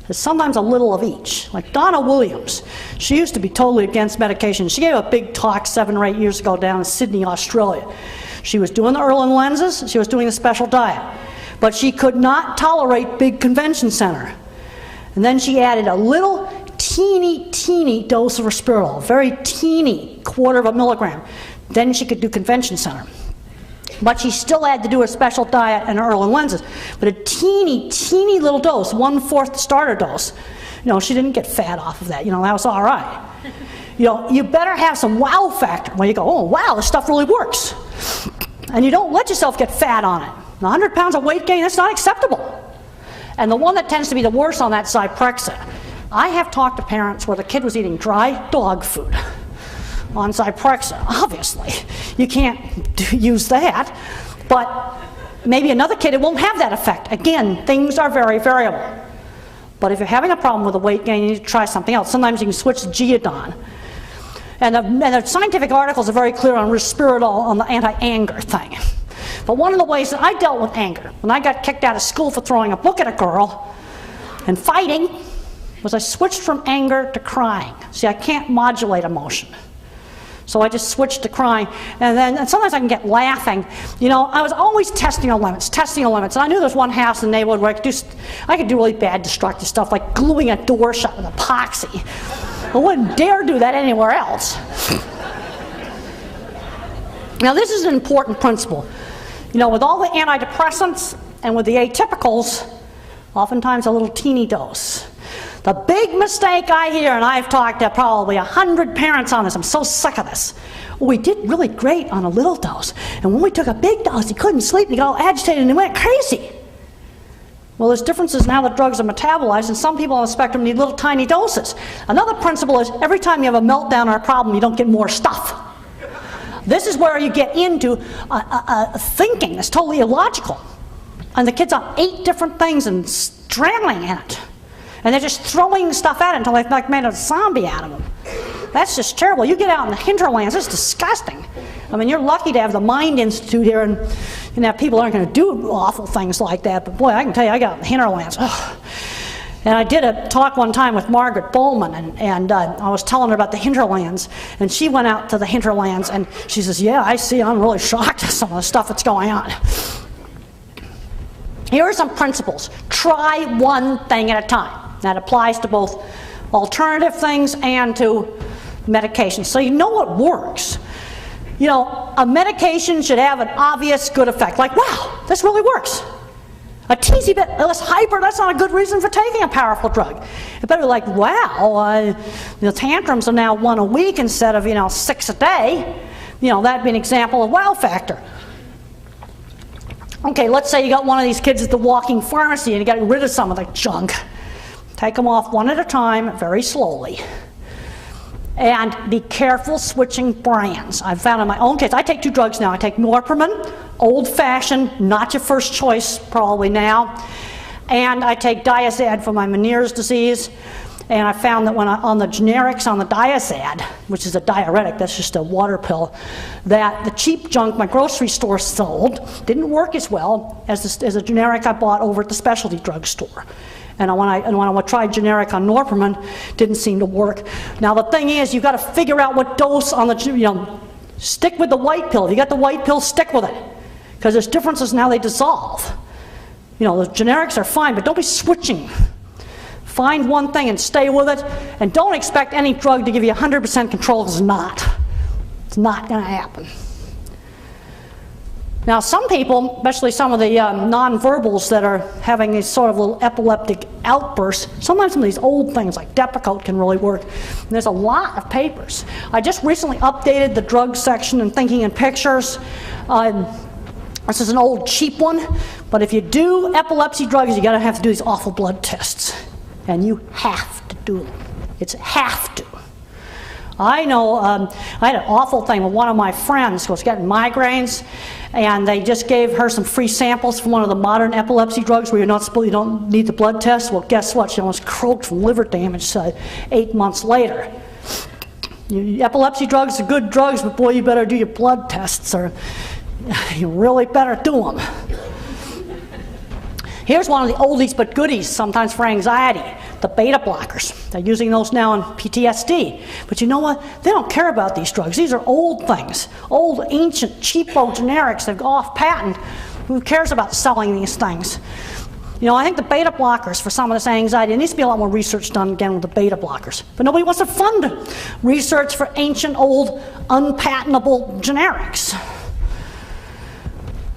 S3: There's sometimes a little of each. Like Donna Williams, she used to be totally against medication. She gave a big talk 7 or 8 years ago down in Sydney, Australia. She was doing the Irlen lenses, she was doing a special diet, but she could not tolerate big convention center. And then she added a little teeny dose of risperidol, very teeny, 1/4 milligram. Then she could do convention center. But she still had to do a special diet and Irlen lenses. But a teeny little dose, 1/4 the starter dose. You know, she didn't get fat off of that. You know, that was all right. You know, you better have some wow factor where you go, oh wow, this stuff really works. And you don't let yourself get fat on it. 100 pounds of weight gain, that's not acceptable. And the one that tends to be the worst on that Zyprexa. I have talked to parents where the kid was eating dry dog food on Zyprexa. Obviously, you can't use that, but maybe another kid, it won't have that effect. Again, things are very variable. But if you're having a problem with the weight gain, you need to try something else. Sometimes you can switch to Geodon. And the scientific articles are very clear on risperidol on the anti-anger thing. But one of the ways that I dealt with anger, when I got kicked out of school for throwing a book at a girl and fighting, was I switched from anger to crying. See, I can't modulate emotion. So I just switched to crying, and sometimes I can get laughing. You know, I was always testing the limits. And I knew there was one house in the neighborhood where I could do really bad destructive stuff, like gluing a door shut with epoxy. I wouldn't dare do that anywhere else. Now this is an important principle. You know, with all the antidepressants and with the atypicals, oftentimes a little teeny dose. The big mistake I hear, and I've talked to probably 100 parents on this, I'm so sick of this. Well, we did really great on a little dose, and when we took a big dose, he couldn't sleep, and he got all agitated, and he went crazy. Well, there's differences now that drugs are metabolized, and some people on the spectrum need little tiny doses. Another principle is every time you have a meltdown or a problem, you don't get more stuff. This is where you get into thinking that's totally illogical. And the kid's on 8 different things and straddling in it. And they're just throwing stuff at it until they've like made a zombie out of them. That's just terrible. You get out in the hinterlands, it's disgusting. I mean, you're lucky to have the Mind Institute here, and you know, people aren't going to do awful things like that. But boy, I can tell you, I got out in the hinterlands. Ugh. And I did a talk one time with Margaret Bowman, and I was telling her about the hinterlands, and she went out to the hinterlands, and she says, yeah, I see, I'm really shocked at some of the stuff that's going on. Here are some principles. Try one thing at a time. That applies to both alternative things and to medication. So you know what works. You know, a medication should have an obvious good effect. Like, wow, this really works. A teensy bit less hyper, that's not a good reason for taking a powerful drug. It better be like, wow, the tantrums are now 1 a week instead of, 6 a day. That'd be an example of wow factor. Okay, let's say you got one of these kids at the walking pharmacy and you got rid of some of the junk. Take them off one at a time, very slowly. And be careful switching brands. I've found in my own case, I take 2 drugs now. I take Norpirmin, old-fashioned, not your first choice probably now. And I take Diazad for my Meniere's disease. And I found that when on the generics on the Diazad, which is a diuretic, that's just a water pill, that the cheap junk my grocery store sold didn't work as well as a generic I bought over at the specialty drugstore. And when I tried generic on Norpirmin, didn't seem to work. Now the thing is, you've got to figure out what dose on the, Stick with the white pill. If you got the white pill, stick with it. Because there's differences in how they dissolve. The generics are fine, but don't be switching. Find one thing and stay with it, and don't expect any drug to give you 100% control, because it's not. It's not going to happen. Now, some people, especially some of the nonverbals that are having these sort of little epileptic outbursts, sometimes some of these old things like Depakote can really work. And there's a lot of papers. I just recently updated the drug section in Thinking in Pictures. This is an old cheap one, but if you do epilepsy drugs, you're going to have to do these awful blood tests. And you have to do them. It's have to. I know, I had an awful thing with one of my friends who was getting migraines, and they just gave her some free samples from one of the modern epilepsy drugs where you don't need the blood test. Well, guess what? She almost croaked from liver damage 8 months later. Epilepsy drugs are good drugs, but boy, you better do your blood tests, or you really better do them. Here's one of the oldies but goodies, sometimes for anxiety, the beta blockers. They're using those now in PTSD. But you know what? They don't care about these drugs. These are old things, old, ancient, cheapo generics that go off patent. Who cares about selling these things? I think the beta blockers for some of this anxiety, there needs to be a lot more research done again with the beta blockers. But nobody wants to fund research for ancient, old, unpatentable generics.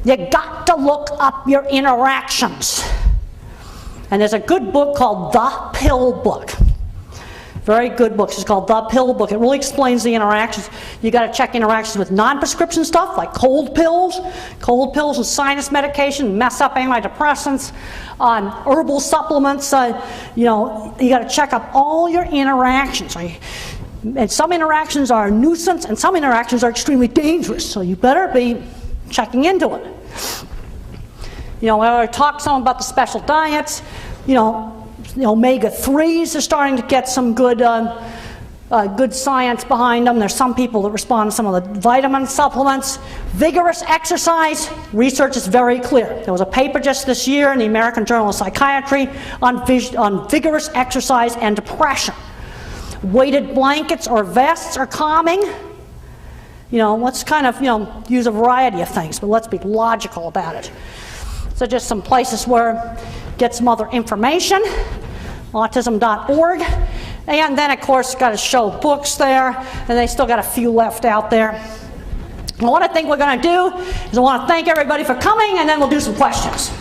S3: You got to look up your interactions. And there's a good book called The Pill Book. Very good book. It's called The Pill Book. It really explains the interactions. You got to check interactions with non-prescription stuff like cold pills and sinus medication, mess up antidepressants, herbal supplements. You got to check up all your interactions. And some interactions are a nuisance, and some interactions are extremely dangerous. So you better be checking into it. I talked some about the special diets. The omega-3s are starting to get some good science behind them. There's some people that respond to some of the vitamin supplements. Vigorous exercise, research is very clear. There was a paper just this year in the American Journal of Psychiatry on vigorous exercise and depression. Weighted blankets or vests are calming. Let's kind of, use a variety of things, but let's be logical about it. So just some places where get some other information, autism.org, and then of course got to show books there, and they still got a few left out there. And what I think we're going to do is I want to thank everybody for coming, and then we'll do some questions.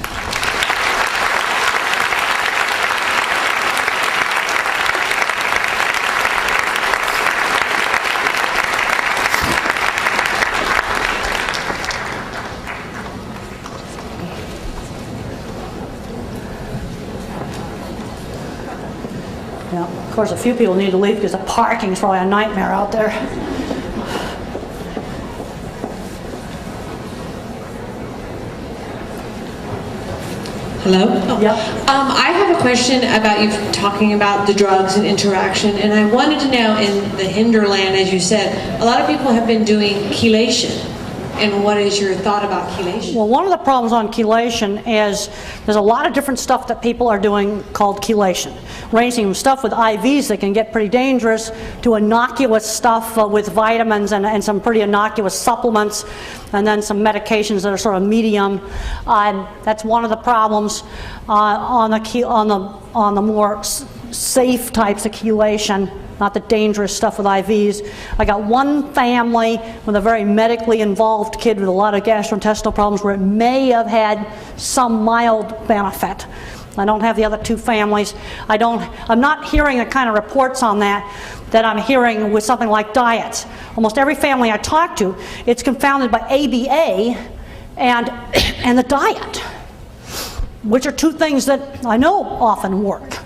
S3: Of course, a few people need to leave because the parking is probably a nightmare out there.
S4: Hello?
S3: Yep.
S4: I have a question about you talking about the drugs and interaction, and I wanted to know, in the hinterland, as you said, a lot of people have been doing chelation. And what is your thought about chelation?
S3: Well, one of the problems on chelation is there's a lot of different stuff that people are doing called chelation, ranging from stuff with IVs that can get pretty dangerous to innocuous stuff with vitamins and some pretty innocuous supplements, and then some medications that are sort of medium. That's one of the problems on the more safe types of chelation, not the dangerous stuff with IVs. I got one family with a very medically involved kid with a lot of gastrointestinal problems where it may have had some mild benefit. I don't have the other two families. I'm not hearing the kind of reports on that I'm hearing with something like diets. Almost every family I talk to, it's confounded by ABA and the diet, which are two things that I know often work.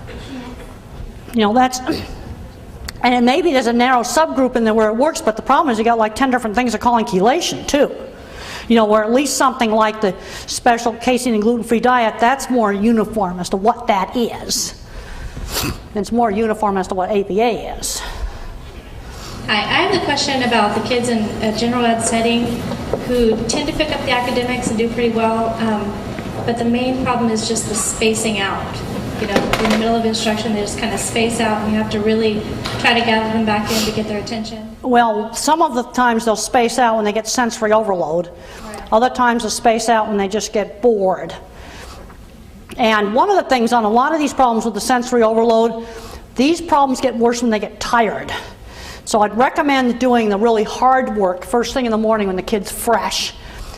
S3: And maybe there's a narrow subgroup in there where it works, but the problem is you got like 10 different things they're calling chelation too. Where at least something like the special casein and gluten-free diet, that's more uniform as to what that is. It's more uniform as to what ABA is.
S5: Hi, I have the question about the kids in a general ed setting who tend to pick up the academics and do pretty well, but the main problem is just the spacing out. in the middle of instruction, they just kind of space out, and you have to really try to gather them back in to get their attention?
S3: Well, some of the times they'll space out when they get sensory overload.
S5: Right.
S3: Other times they'll space out when they just get bored. And one of the things on a lot of these problems with the sensory overload, these problems get worse when they get tired. So I'd recommend doing the really hard work first thing in the morning when the kid's fresh,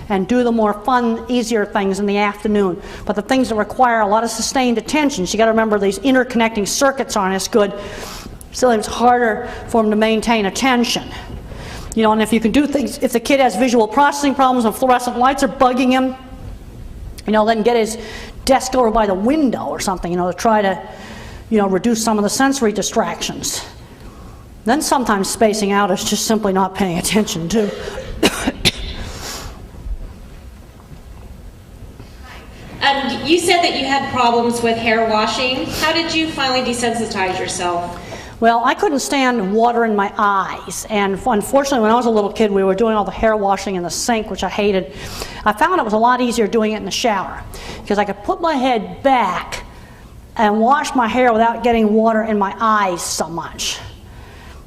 S3: and do the more fun, easier things in the afternoon. But the things that require a lot of sustained attention, so you got to remember these interconnecting circuits aren't as good, so it's harder for them to maintain attention. And if you can do things, if the kid has visual processing problems and fluorescent lights are bugging him, then get his desk over by the window or something, to try to, reduce some of the sensory distractions. Then sometimes spacing out is just simply not paying attention too.
S2: You said that you had problems with hair washing. How did you finally desensitize yourself?
S3: Well, I couldn't stand water in my eyes, and unfortunately when I was a little kid we were doing all the hair washing in the sink, which I hated. I found it was a lot easier doing it in the shower, because I could put my head back and wash my hair without getting water in my eyes so much.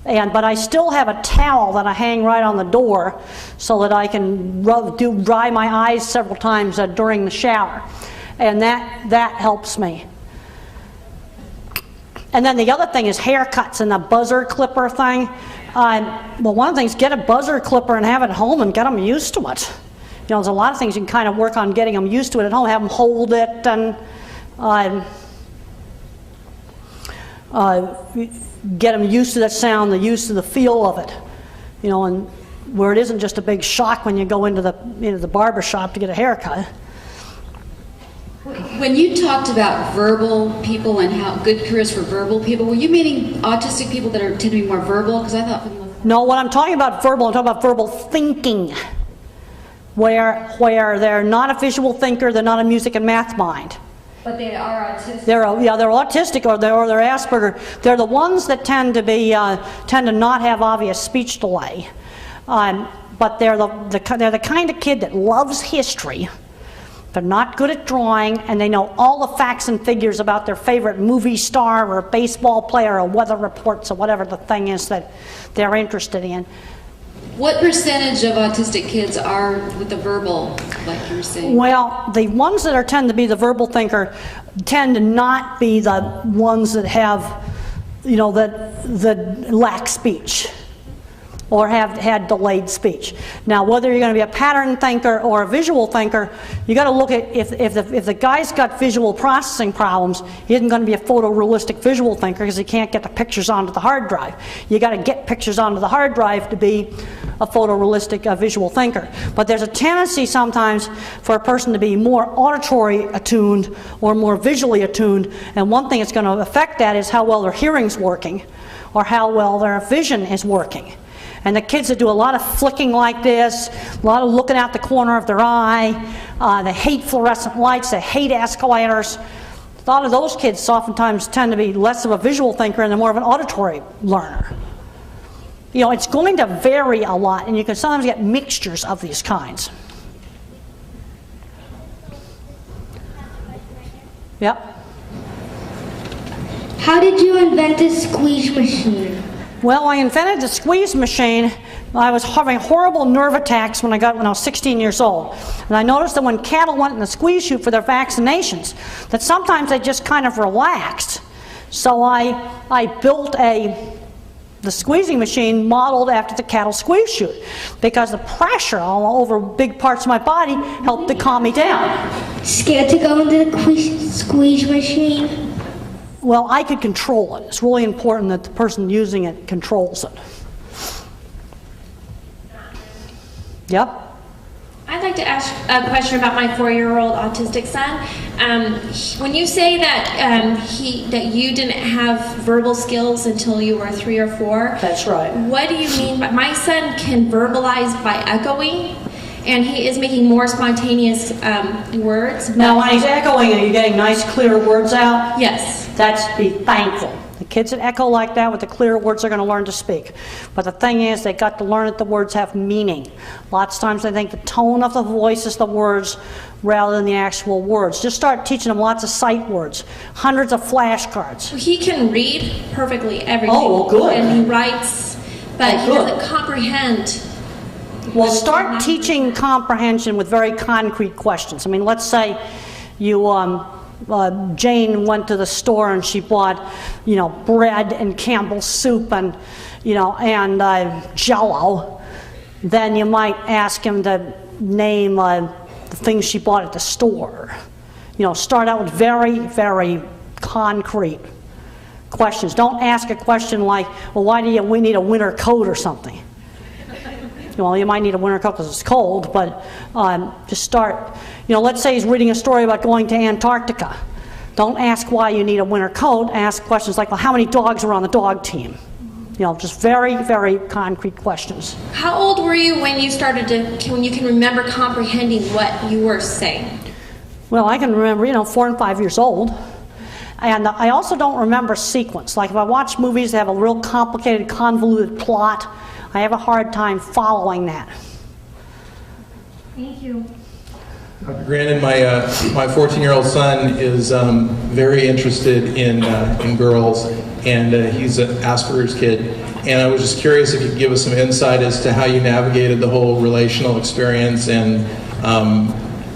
S3: But I still have a towel that I hang right on the door so that I can dry my eyes several times during the shower, and that helps me. And then the other thing is haircuts and the buzzer clipper thing. Well, one of the things, get a buzzer clipper and have it at home and get them used to it. There's a lot of things you can kind of work on getting them used to it at home, have them hold it, and get them used to that sound, the use of the feel of it, and where it isn't just a big shock when you go into the barber shop to get a haircut.
S6: When you talked about verbal people and how good careers for verbal people, were you meaning autistic people that tend to be more verbal? Because I thought
S3: No, what I'm talking about verbal, I'm talking about verbal thinking, where they're not a visual thinker, they're not a music and math mind.
S6: But they are autistic.
S3: They're autistic or they're Asperger. They're the ones that tend to not have obvious speech delay, but they're the kind of kid that loves history. They're not good at drawing, and they know all the facts and figures about their favorite movie star or baseball player or weather reports or whatever the thing is that they're interested in.
S6: What percentage of autistic kids are with the verbal, like you were saying?
S3: Well, the ones that tend to be the verbal thinker tend to not be the ones that have, that lack speech or have had delayed speech. Now, whether you're going to be a pattern thinker or a visual thinker, you got to look at if the guy's got visual processing problems, he isn't going to be a photorealistic visual thinker because he can't get the pictures onto the hard drive. You got to get pictures onto the hard drive to be a photorealistic visual thinker. But there's a tendency sometimes for a person to be more auditory attuned or more visually attuned, and one thing that's going to affect that is how well their hearing's working or how well their vision is working. And the kids that do a lot of flicking like this, a lot of looking out the corner of their eye, they hate fluorescent lights, they hate escalators. A lot of those kids oftentimes tend to be less of a visual thinker and they're more of an auditory learner. It's going to vary a lot, and you can sometimes get mixtures of these kinds. Yep.
S7: How did you invent the squeeze machine?
S3: Well, I invented the squeeze machine. I was having horrible nerve attacks when I was 16 years old. And I noticed that when cattle went in the squeeze chute for their vaccinations, that sometimes they just kind of relaxed. So I built the squeezing machine modeled after the cattle squeeze chute, because the pressure all over big parts of my body helped to calm me down.
S7: Scared to go into the squeeze machine?
S3: Well, I could control it. It's really important that the person using it controls it. Yep.
S5: I'd like to ask a question about my 4-year-old autistic son. When you say that you didn't have verbal skills until you were 3 or 4,
S3: That's right.
S5: what do you mean? My son can verbalize by echoing, and he is making more spontaneous words.
S3: Now, when he's echoing, are you getting nice, clear words out?
S5: Yes.
S3: That's to be thankful. The Kids that echo like that with the clear words are going to learn to speak. But the thing is, they got to learn that the words have meaning. Lots of times they think the tone of the voice is the words rather than the actual words. Just start teaching them lots of sight words, hundreds of flashcards.
S5: He can read perfectly everything.
S3: Oh, well, good.
S5: And he writes, but
S3: Oh,
S5: he
S3: good.
S5: doesn't comprehend.
S3: Well, start teaching comprehension with very concrete questions. I mean, let's say you, Jane went to the store and she bought, bread and Campbell's soup and, and Jell-O. Then you might ask him to name the things she bought at the store. Start out with very, very concrete questions. Don't ask a question like, well, why do we need a winter coat or something? Well, you might need a winter coat because it's cold, but just start. Let's say he's reading a story about going to Antarctica. Don't ask why you need a winter coat. Ask questions like, well, how many dogs are on the dog team? Just very, very concrete questions.
S5: How old were you when you when you can remember comprehending what you were saying?
S3: Well, I can remember, 4 and 5 years old. And I also don't remember sequence. Like if I watch movies that have a real complicated, convoluted plot, I have a hard time following that.
S5: Thank you.
S8: Dr. Grandin, my 14-year-old son is very interested in girls, and he's an Asperger's kid. And I was just curious if you could give us some insight as to how you navigated the whole relational experience and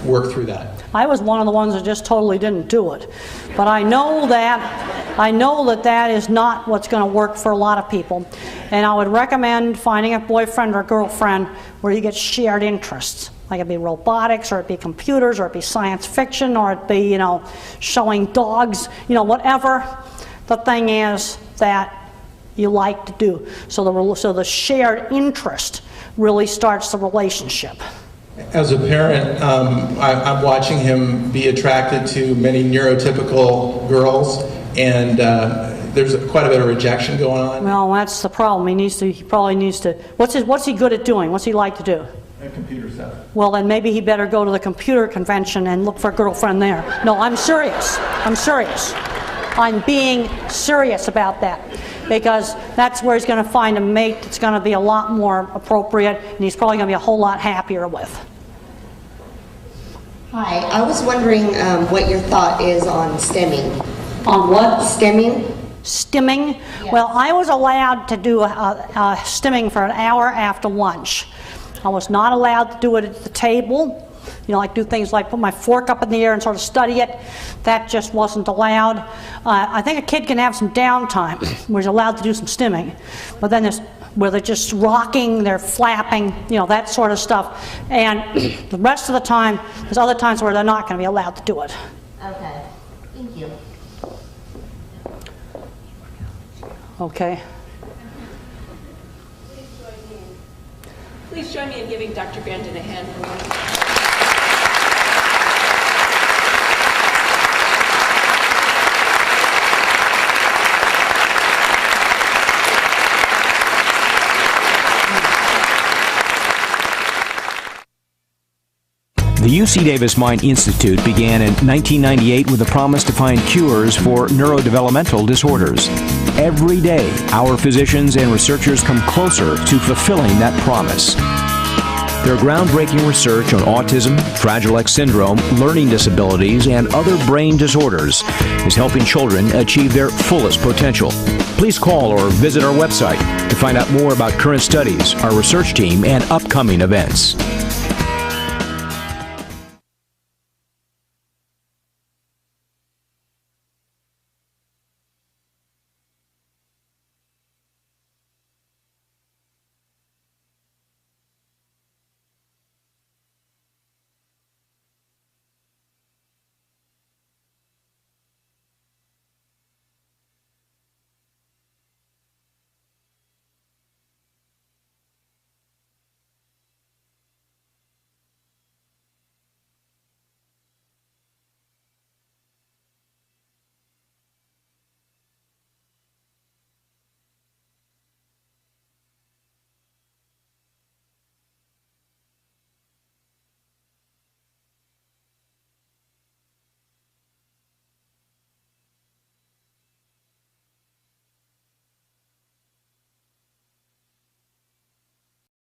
S8: worked through that.
S3: I was one of the ones that just totally didn't do it. But I know that is not what's going to work for a lot of people. And I would recommend finding a boyfriend or girlfriend where you get shared interests. Like it'd be robotics, or it'd be computers, or it'd be science fiction, or it'd be, showing dogs, whatever the thing is that you like to do. So the shared interest really starts the relationship.
S8: As a parent, I'm watching him be attracted to many neurotypical girls, and there's quite a bit of rejection going on.
S3: Well, that's the problem. He probably needs to. What's he good at doing? What's he like to do?
S8: Computer stuff.
S3: Well, then maybe he better go to the computer convention and look for a girlfriend there. No, I'm serious. I'm being serious about that, because that's where he's going to find a mate that's going to be a lot more appropriate, and he's probably going to be a whole lot happier with.
S9: Hi, I was wondering what your thought is on stemming.
S3: On what?
S9: Stemming?
S3: Stimming?
S9: Yes.
S3: Well, I was allowed to do stimming for an hour after lunch. I was not allowed to do it at the table. Like do things like put my fork up in the air and sort of study it. That just wasn't allowed. I think a kid can have some downtime where he's allowed to do some stimming. But then there's where they're just rocking, they're flapping, that sort of stuff. And the rest of the time, there's other times where they're not going to be allowed to do it.
S9: Okay, thank you.
S3: Okay.
S2: Please join me in giving Dr. Grandin a hand for one.
S10: The UC Davis Mind Institute began in 1998 with a promise to find cures for neurodevelopmental disorders. Every day, our physicians and researchers come closer to fulfilling that promise. Their groundbreaking research on autism, Fragile X syndrome, learning disabilities, and other brain disorders is helping children achieve their fullest potential. Please call or visit our website to find out more about current studies, our research team, and upcoming events.